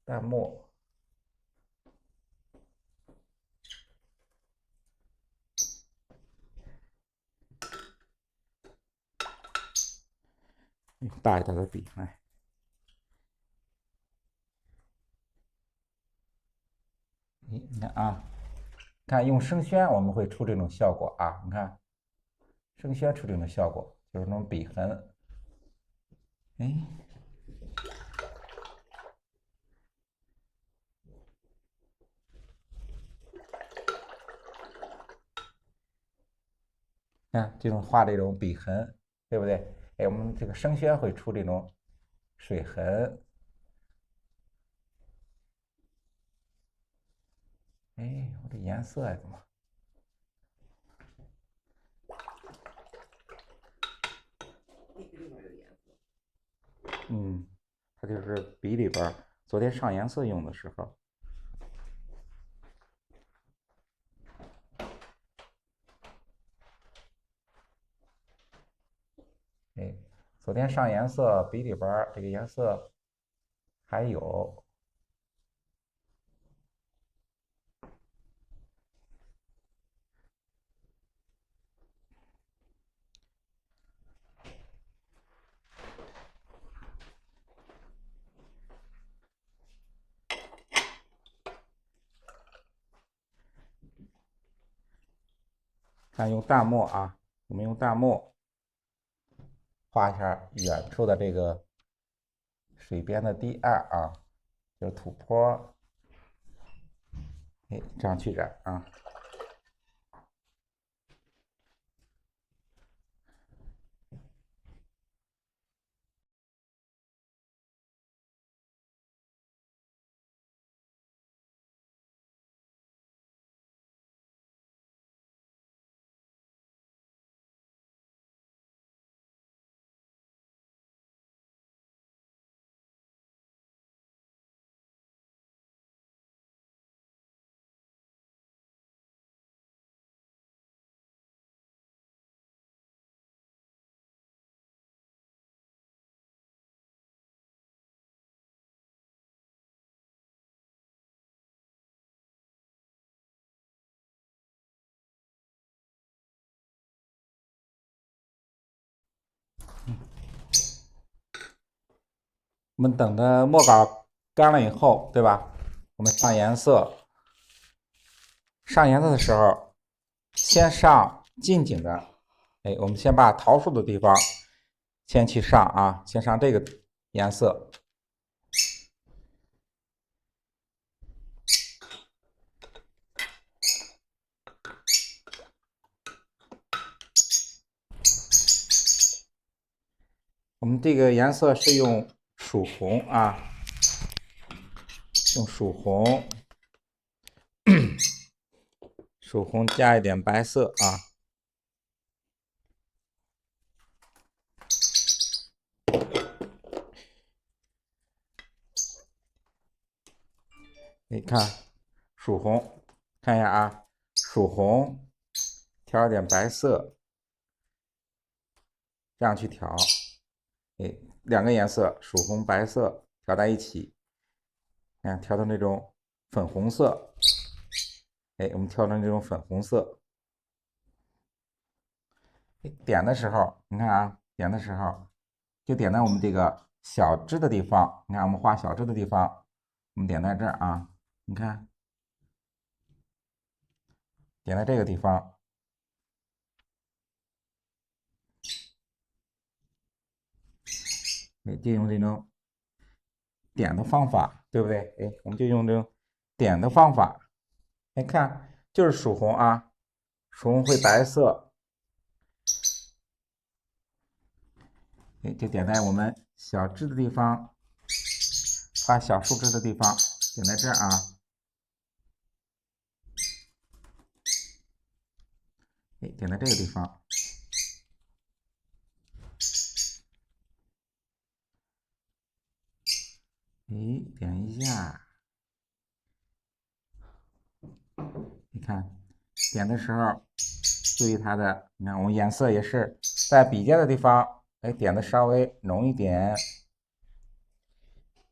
淡墨。用大一点的笔，来，你看啊，看用生宣我们会出这种效果啊，你看，生宣出这种效果，就是那种笔痕，哎，看这种画这种笔痕，对不对？哎，我们这个生宣会出这种水痕，哎，我这颜色怎么？它就是笔里边昨天上颜色用的时候，哎，昨天上颜色笔里边这个颜色还有。看用淡墨啊，我们用淡墨画一下远处的这个水边的堤岸啊，就是土坡，哎，这样去染啊。我们等着墨稿干了以后，对吧？我们上颜色，上颜色的时候，先上近景的，哎，我们先把桃树的地方先去上啊，先上这个颜色。我们这个颜色是用曙红啊，用曙红，曙红加一点白色啊。你看，曙红，看一下啊，曙红，调一点白色，这样去调，哎，两个颜色，曙红、白色调在一起，看调成这种粉红色，哎，我们调成这种粉红色。点的时候，你看啊，点的时候就点在我们这个小枝的地方。你看，我们画小枝的地方，我们点在这儿啊。你看，点在这个地方，就用这种点的方法，对不对？哎，我们就用这种点的方法。哎，看，就是曙红啊，曙红会白色，哎，就点在我们小枝的地方，画小树枝的地方，点在这儿啊。哎，点在这个地方。哎，点一下，看点的时候注意它的，你看我们颜色也是在笔尖的地方，哎，点的稍微浓一点，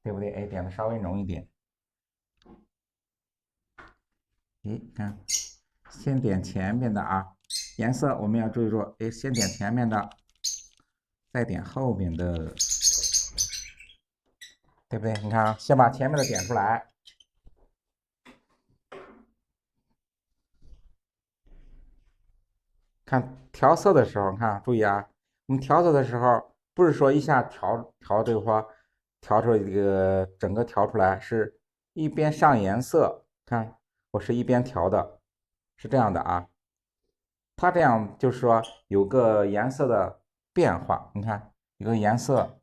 对不对？哎，点的稍微浓一点。哎，看，先点前面的啊，颜色我们要注意说，哎，先点前面的，再点后面的，对不对？你看啊，先把前面的点出来。看调色的时候，看注意啊，我们调色的时候不是说一下调这个话，调出来这个整个调出来，是一边上颜色，看我是一边调的，是这样的啊。它这样就是说有个颜色的变化，你看有个颜色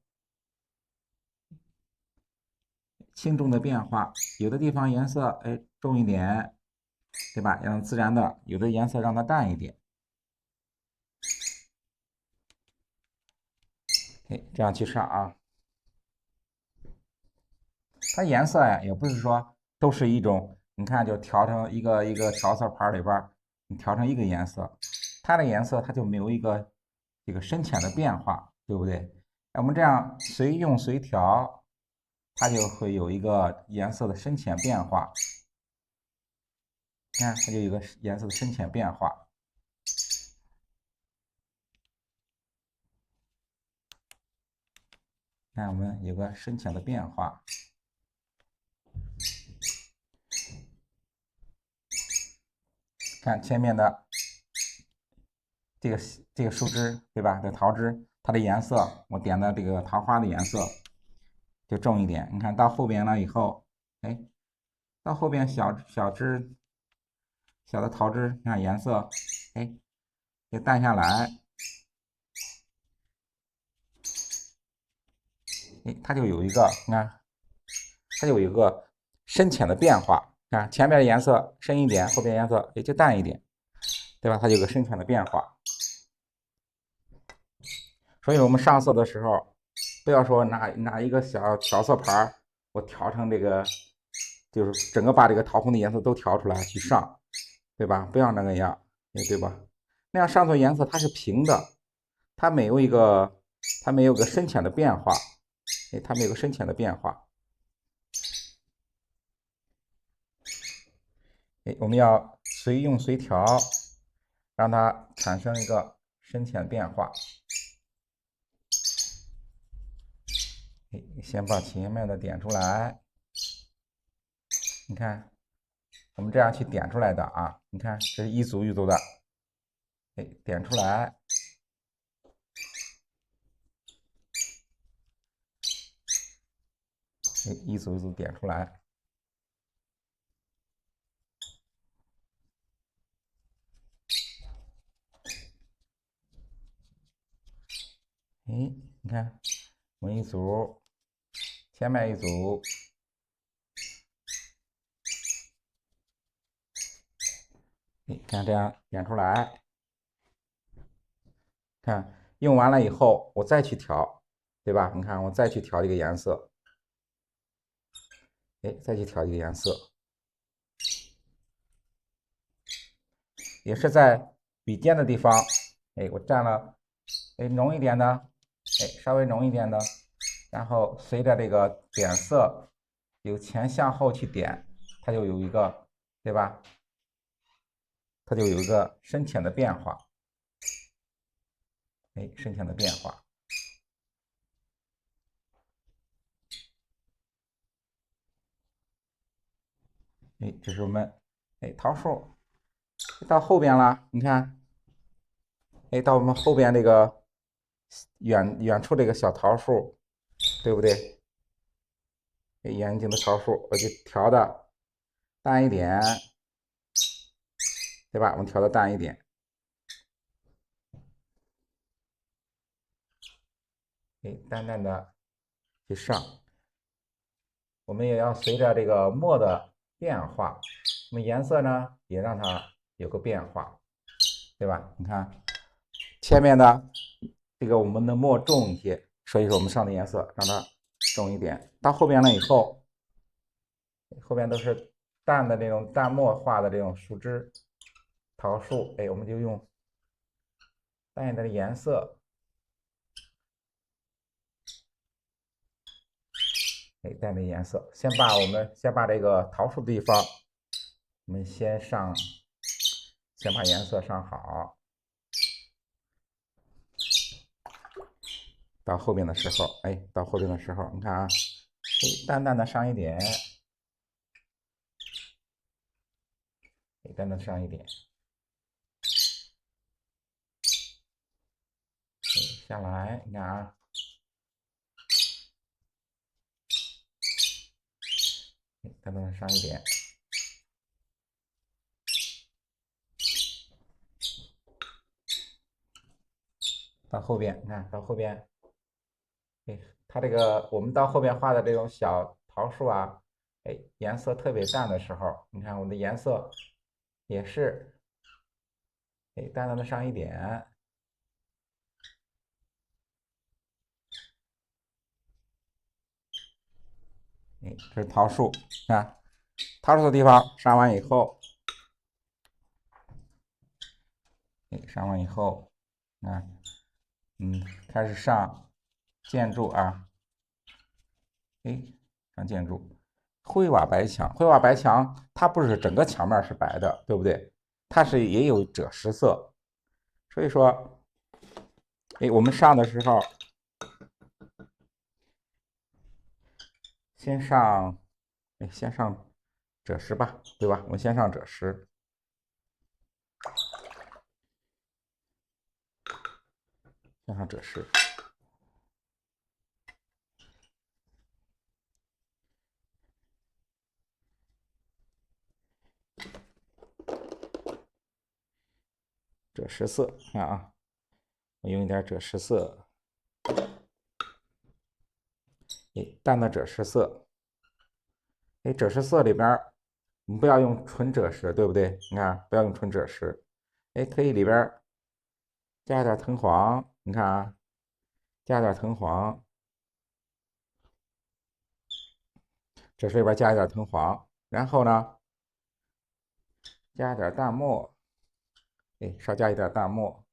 轻重的变化，有的地方颜色哎重一点，对吧？让自然的，有的颜色让它淡一点。哎，这样去上啊。它颜色呀，也不是说都是一种，你看就调成一个一个调色盘里边，你调成一个颜色，它的颜色它就没有一个这个深浅的变化，对不对？我们这样随用随调，它就会有一个颜色的深浅变化。看，它就有一个颜色的深浅变化。看，我们有个深浅的变化。看前面的这个树枝，对吧？这桃枝，它的颜色，我点的这个桃花的颜色就重一点。你看到后边了以后，哎，到后边小枝、小的桃枝，你看颜色，哎，给淡下来，哎，它就有一个，你看，它就有一个深浅的变化。看前面的颜色深一点，后边颜色也就淡一点，对吧？它有个深浅的变化。所以我们上色的时候，不要说拿一个小调色盘，我调成这个，就是整个把这个桃红的颜色都调出来去上，对吧？不要那个样，对吧？那样上色颜色它是平的，它没有一个，它没有个深浅的变化，哎，它没有个深浅的变化。哎，我们要随用随调，让它产生一个深浅变化。先把前面的点出来，你看，我们这样去点出来的啊，你看这是一组一组的，哎，点出来，哎，一组一组点出来，哎，你看，我们一组，前面一组，哎，看这样点出来，看用完了以后，我再去调，对吧？你看我再去调一个颜色，哎，再去调一个颜色，也是在笔尖的地方，哎，我蘸了，哎，浓一点的，哎，稍微浓一点的，然后随着这个点色，由前向后去点，它就有一个，对吧？它就有一个深浅的变化，哎，深浅的变化，哎，这是我们，哎，桃树到后边了，你看，哎，到我们后边这个远处这个小桃树，对不对？哎，眼睛的桃树，我就调的淡一点，对吧？我们调的淡一点，哎，淡淡的去上。我们也要随着这个墨的变化，那么颜色呢也让它有个变化，对吧？你看前面的这个我们的墨重一些，所以说我们上的颜色让它重一点。到后边了以后，后边都是淡的这种淡墨画的这种树枝桃树，哎，我们就用淡一点的颜色，哎，淡的颜色，先把这个桃树的地方，我们先把颜色上好，到后边的时候，哎，到后边的时候，你看啊，哎，淡淡的上一点，哎，淡淡的上一点，哎，下来，你看啊。再往上一点，到后边，你看到后边，哎，它这个我们到后边画的这种小桃树啊，哎，颜色特别淡的时候，你看我们的颜色也是，哎，淡淡的上一点，哎，这是桃树，看桃树的地方上完以后，哎，上完以后，啊，开始上建筑啊，哎，上建筑，灰瓦白墙，灰瓦白墙它不是整个墙面是白的，对不对？它是也有赭石色，所以说，哎，我们上的时候先上，哎，先上赭石吧，对吧？我们先上赭石，先上赭石。赭石色，看啊，我用一点赭石色，哎，淡的赭石色，哎，赭石色里边我们不要用纯赭石，对不对？你看，不要用纯赭石，哎，可以里边加一点藤黄，你看啊，加点藤黄，赭石里边加一点藤黄，然后呢，加一点淡墨，哎，少加一点淡墨，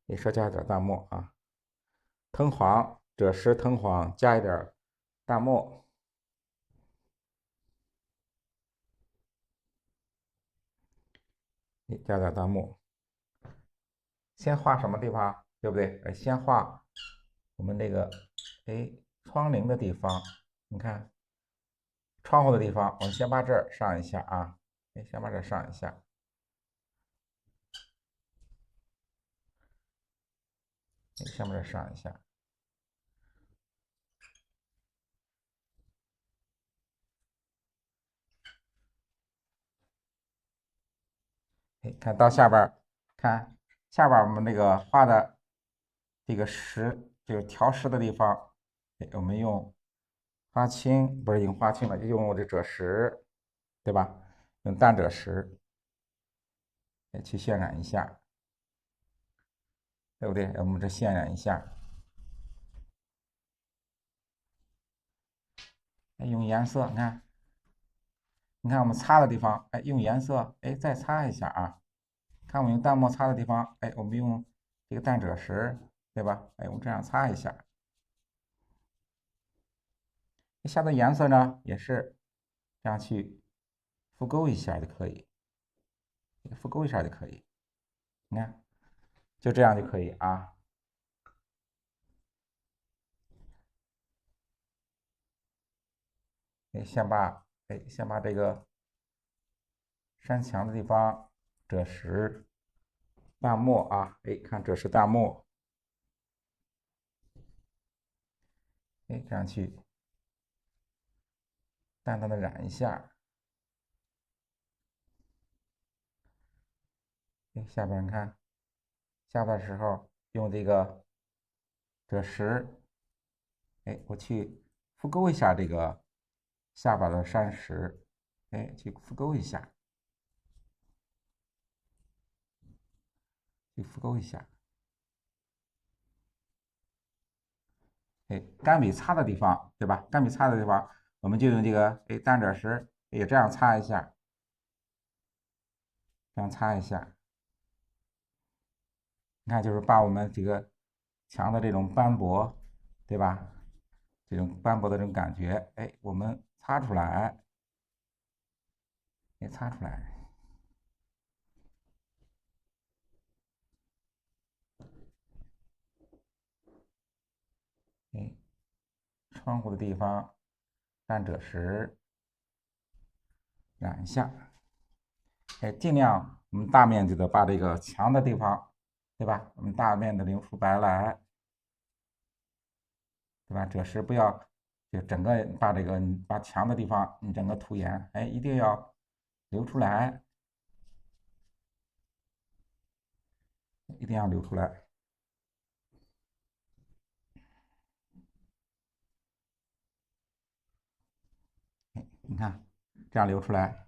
哎，少加一点淡墨啊。藤黄、赭石、藤黄，加一点淡墨，加点淡墨。先画什么地方，对不对？先画我们这个，哎，窗棂的地方。你看，窗户的地方，我们先把这儿上一下啊，哎，先把这儿上一下，哎，先把这儿上一下。哎，看到下边看下边我们这个画的这个石，这个调石的地方，哎，我们用花青，不是用花青了，就用我这赭石，对吧？用淡赭石，哎，去渲染一下，对不对？我们这渲染一下，哎，用颜色，你看，你看我们擦的地方，哎，用颜色，哎，再擦一下啊。看我们用淡墨擦的地方，哎，我们用这个淡赭石，对吧？哎，我们这样擦一下。下的颜色呢，也是这样去复勾一下就可以，复勾一下就可以。你看，就这样就可以啊。哎，先把这个山墙的地方赭石淡墨啊，哎，看赭石淡墨，哎，这样去淡淡的染一下。哎，下边你看，下边的时候用这个赭石，哎，我去复勾一下这个下边的山石，哎，去复勾一下，去复勾一下。哎，干笔擦的地方，对吧？干笔擦的地方，我们就用这个蛋赭石也这样擦一下，这样擦一下。你看，就是把我们这个墙的这种斑驳，对吧？这种斑驳的这种感觉，我们擦出来，也擦出来。窗户的地方，蛋赭石染一下。尽量我们大面积的把这个墙的地方，对吧？我们大面的留出白来，对吧？赭石不要就整个把墙的地方你整个涂颜，一定要留出来，一定要留出来。你看，这样留出来。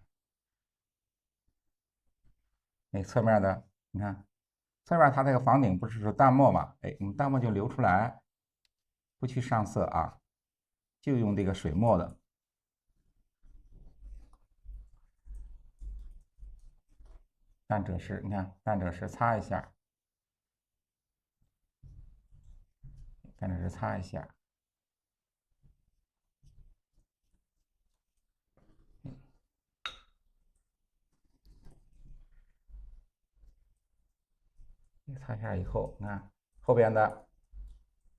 侧面的，你看，侧面它这个房顶不是淡墨嘛？我们淡墨就留出来，不去上色啊，就用这个水墨的。蛋赭石，你看蛋赭石擦一下，蛋赭石擦一下。擦一下以后，你看后边的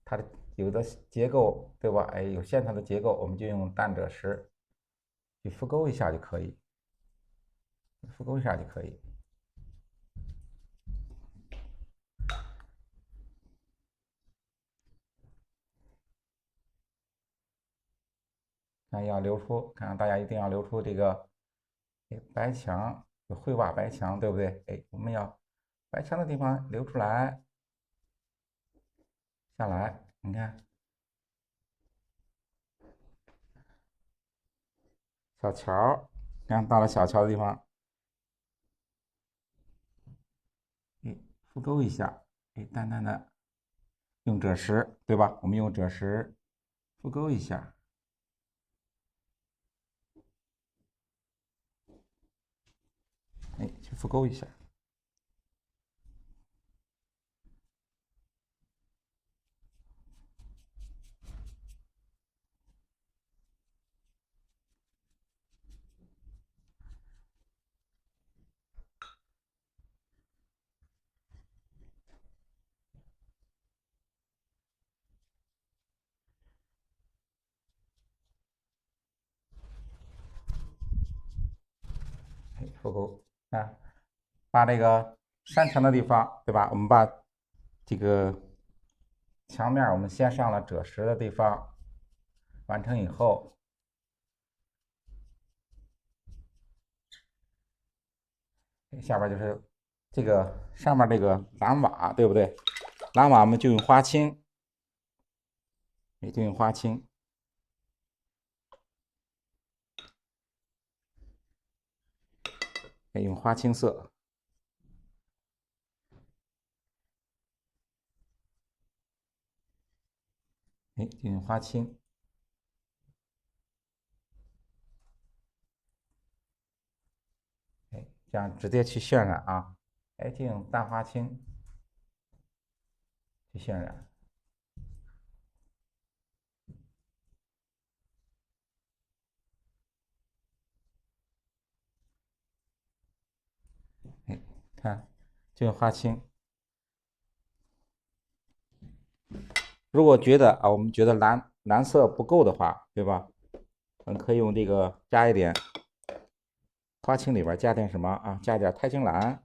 它的有的结构，对吧？有线条的结构，我们就用蛋赭石去复勾一下就可以，复勾一下就可以。看要留出，看大家一定要留出这个白墙，有灰瓦白墙，对不对？我们要白墙的地方留出来，下来，你看小桥，看到了小桥的地方，复勾一下，淡淡的用赭石，对吧？我们用赭石复勾一下。去复勾一下。复勾啊，把这个山墙的地方，对吧？我们把这个墙面我们先上了赭石的地方，完成以后，下边就是这个上面这个蓝瓦，对不对？蓝瓦我们就用花青，就用花青。用花青色，就用花青，这样直接去渲染啊，就用淡花青去渲染，看，就用花青。如果觉得我们觉得蓝色不够的话，对吧？我们可以用这个加一点花青里边加点什么啊？加点钛青蓝。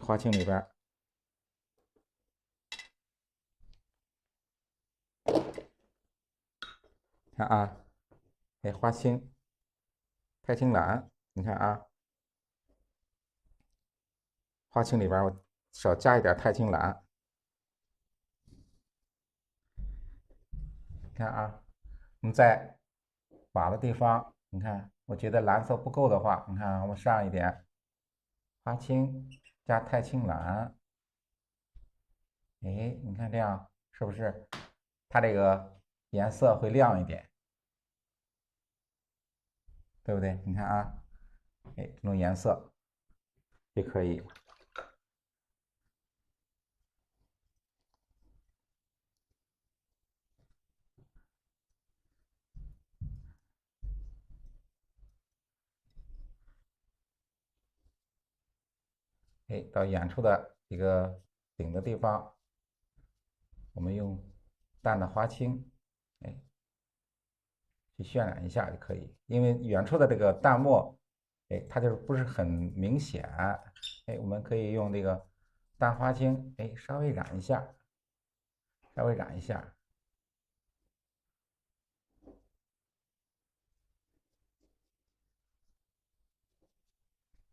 花青里边，看啊，花青、钛青蓝，你看啊，花青里边我少加一点钛青蓝。看啊，我们在瓦的地方，你看，我觉得蓝色不够的话，你看我们上一点花青加太青蓝，哎，你看这样是不是它这个颜色会亮一点，对不对？你看啊，哎，这种颜色也可以。哎，到远处的一个顶的地方，我们用淡的花青，哎，去渲染一下就可以。因为远处的这个淡墨，哎，它就是不是很明显，哎，我们可以用这个淡花青，哎，稍微染一下，稍微染一下，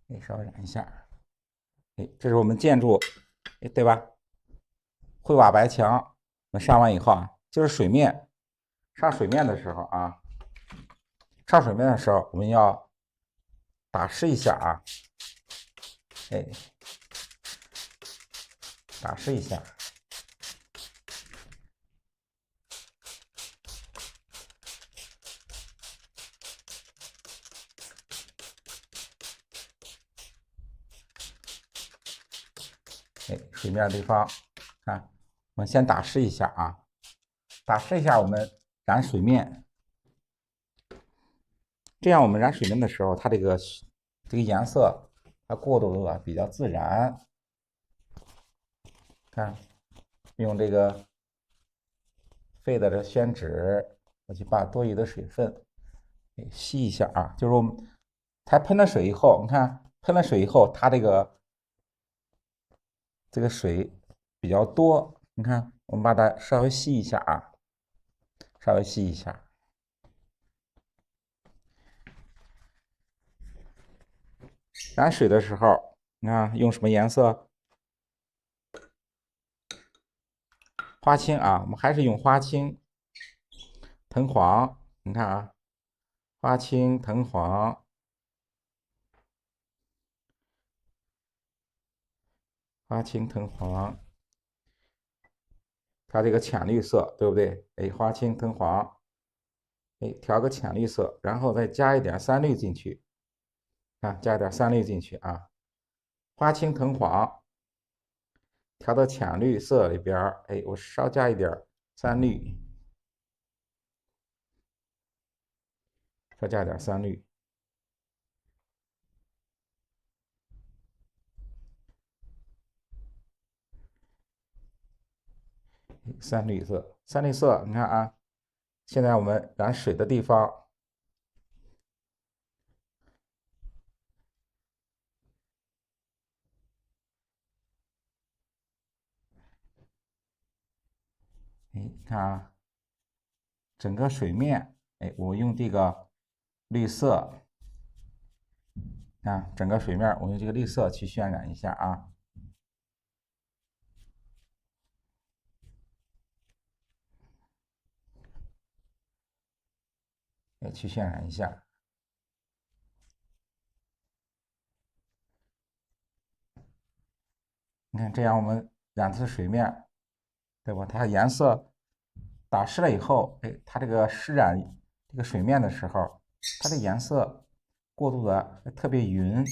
哎，稍微染一下，哎，这是我们建筑，哎，对吧？灰瓦白墙，我们上完以后啊，就是水面，上水面的时候啊，上水面的时候我们要打湿一下啊，哎，打湿一下，哎，水面的地方，看，我们先打湿一下啊，打湿一下，我们染水面，这样我们染水面的时候，它这个颜色它过渡的比较自然。看，用这个废的这宣纸，我去把多余的水分给吸一下啊，就是我们才喷了水以后，你看喷了水以后，它这个水比较多，你看我们把它稍微吸一下啊，稍微吸一下。染水的时候，你看用什么颜色？花青啊，我们还是用花青、藤黄。你看啊，花青、藤黄、花青、藤黄，它这个浅绿色，对不对？哎，花青、藤黄，哎，调个浅绿色，然后再加一点三绿进去，啊，加一点三绿进去啊。花青、藤黄调到浅绿色里边哎，我稍加一点三绿，稍加点三绿。三绿色，三绿色，你看啊，现在我们染水的地方，哎，看啊，整个水面，哎，我用这个绿色，啊，整个水面我用这个绿色去渲染一下啊，哎，去渲染一下。你看，这样我们染的是水面，对吧？它颜色打湿了以后，哎，它这个湿染这个水面的时候，它的颜色过渡的特别匀，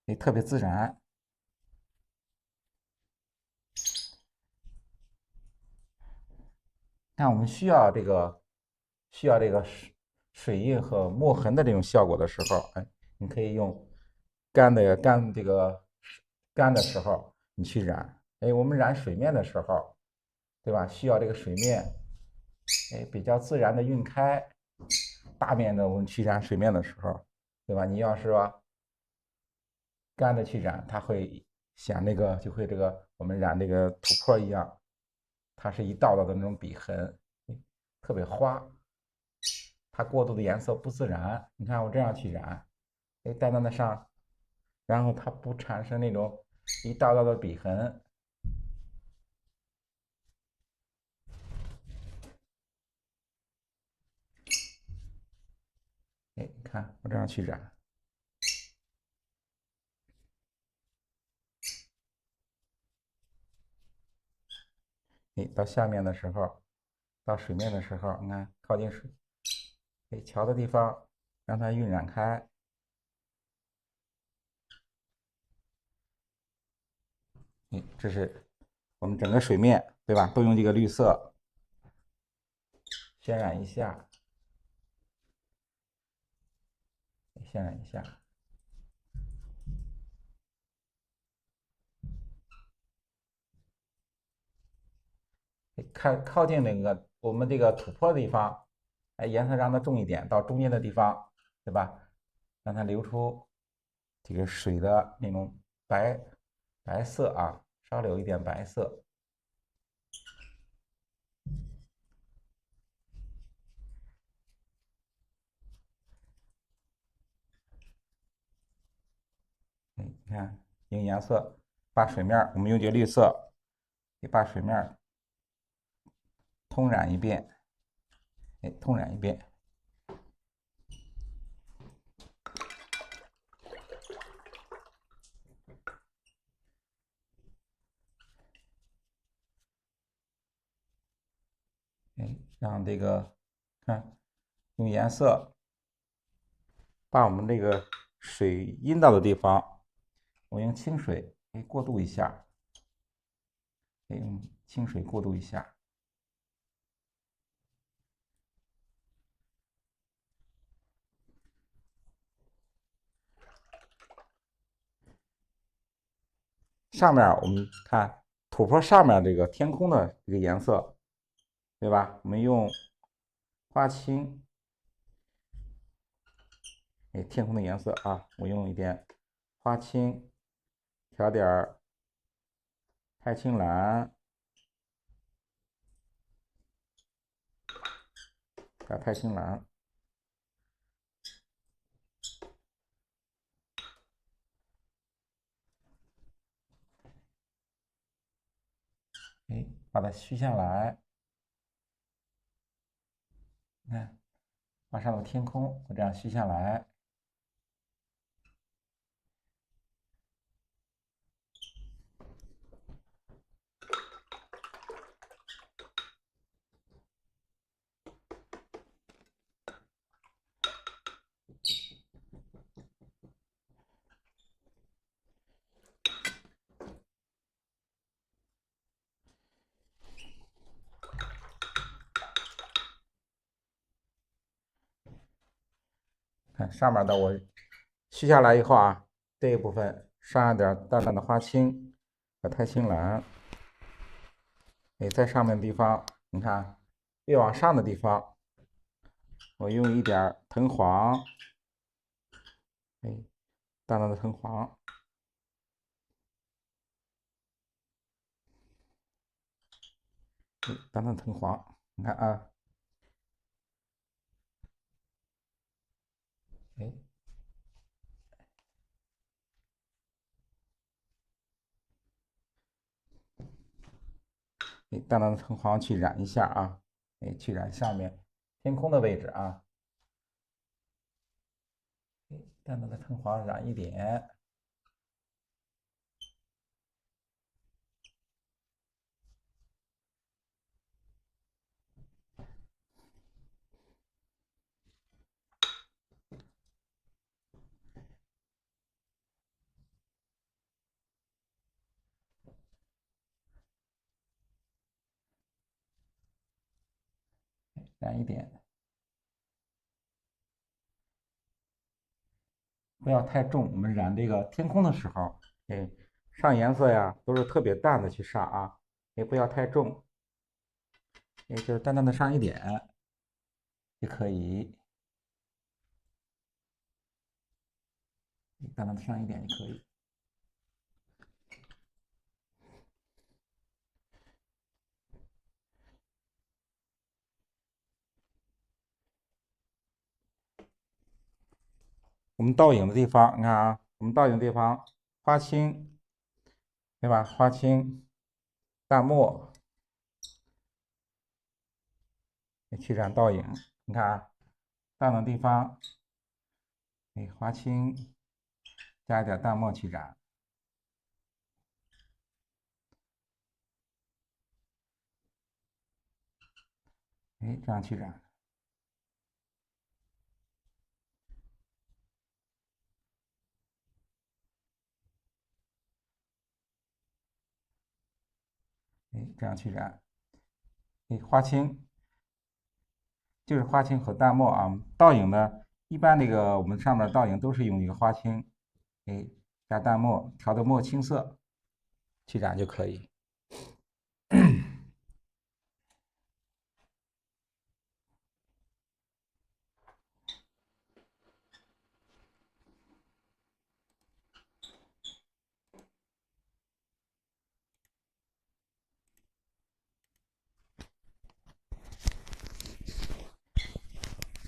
也特别自然。那我们需要这个水印和墨痕的这种效果的时候，哎，你可以用干的时候你去染，哎，我们染水面的时候，对吧？需要这个水面，哎，比较自然的晕开，大面的我们去染水面的时候，对吧？你要是说干的去染，它会显那个就会这个我们染这个土坡一样，它是一道道的那种笔痕，特别花。它过渡的颜色不自然。你看我这样去染，哎，淡淡的上，然后它不产生那种一道道的笔痕。哎，你看我这样去染，哎，到下面的时候，到水面的时候，你看靠近水，哎，桥的地方让它晕染开。哎，这是我们整个水面，对吧？都用这个绿色渲染一下，渲染一下。看靠近那个我们这个土坡的地方，哎，颜色让它重一点，到中间的地方，对吧？让它流出这个水的那种白色啊，稍留一点白色。你看，用颜色把水面，我们用这个绿色，给把水面通染一遍，哎，通染一遍。哎，让这个看用颜色把我们这个水阴到的地方，我用清水给过渡一下，用清水过渡一下。上面我们看土坡上面这个天空的这个颜色，对吧？我们用花青，哎，天空的颜色啊，我用一点花青，调点太青蓝，调太青蓝，哎，把它虚下来，你看，把上面天空我这样虚下来。看上面的我虚下来以后啊，这一部分上一点淡淡的花青和太青蓝，哎，在上面的地方，你看越往上的地方，我用一点藤黄，哎，淡淡的藤黄，哎，淡淡藤黄，你看啊，哎，哎，淡淡的藤黄去染一下啊，哎，去染下面天空的位置啊，哎，淡淡的藤黄染一点。染一点，不要太重。我们染这个天空的时候，哎，上颜色呀都是特别淡的去上啊，也不要太重，也就是淡淡的上一点也可以，淡淡的上一点也可以。我们倒影的地方，你看啊，我们倒影的地方，花青，对吧？花青、淡墨，去染倒影。你看啊，淡的地方，哎，花青加一点淡墨去染。哎，这样去染。哎，这样去染。哎，花青就是花青和淡墨啊。倒影呢，一般这个我们上面倒影都是用一个花青，哎，加淡墨，调的墨青色去染就可以。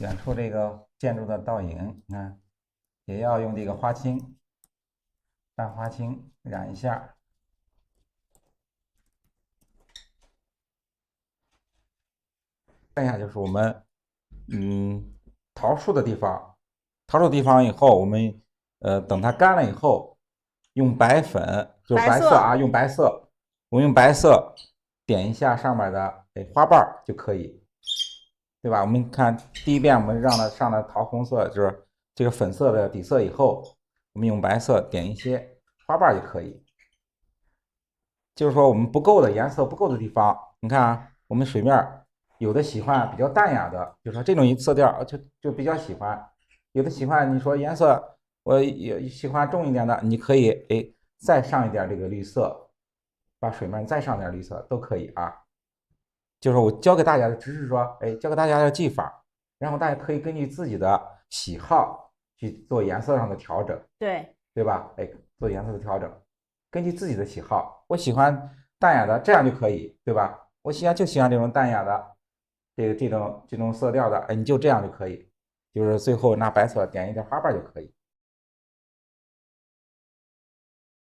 远处这个建筑的倒影，你看，也要用这个花青，淡花青染一下。剩下就是我们桃树的地方，桃树地方以后，我们等它干了以后，用白粉，就白色啊，用白色，我们用白色点一下上面的花瓣就可以，对吧？我们看第一遍我们让它上了桃红色，就是这个粉色的底色以后，我们用白色点一些花瓣就可以。就是说我们不够的颜色不够的地方，你看啊，我们水面有的喜欢比较淡雅的，就说这种色调就比较喜欢；有的喜欢你说颜色我也喜欢重一点的，你可以再上一点这个绿色，把水面再上点绿色都可以啊。就是我教给大家的只是说，教给大家的技法，然后大家可以根据自己的喜好去做颜色上的调整，对吧？做颜色的调整。根据自己的喜好，我喜欢淡雅的，这样就可以，对吧？我喜欢这种淡雅的，这种色调的，你就这样就可以，就是最后拿白色点一点花瓣就可以。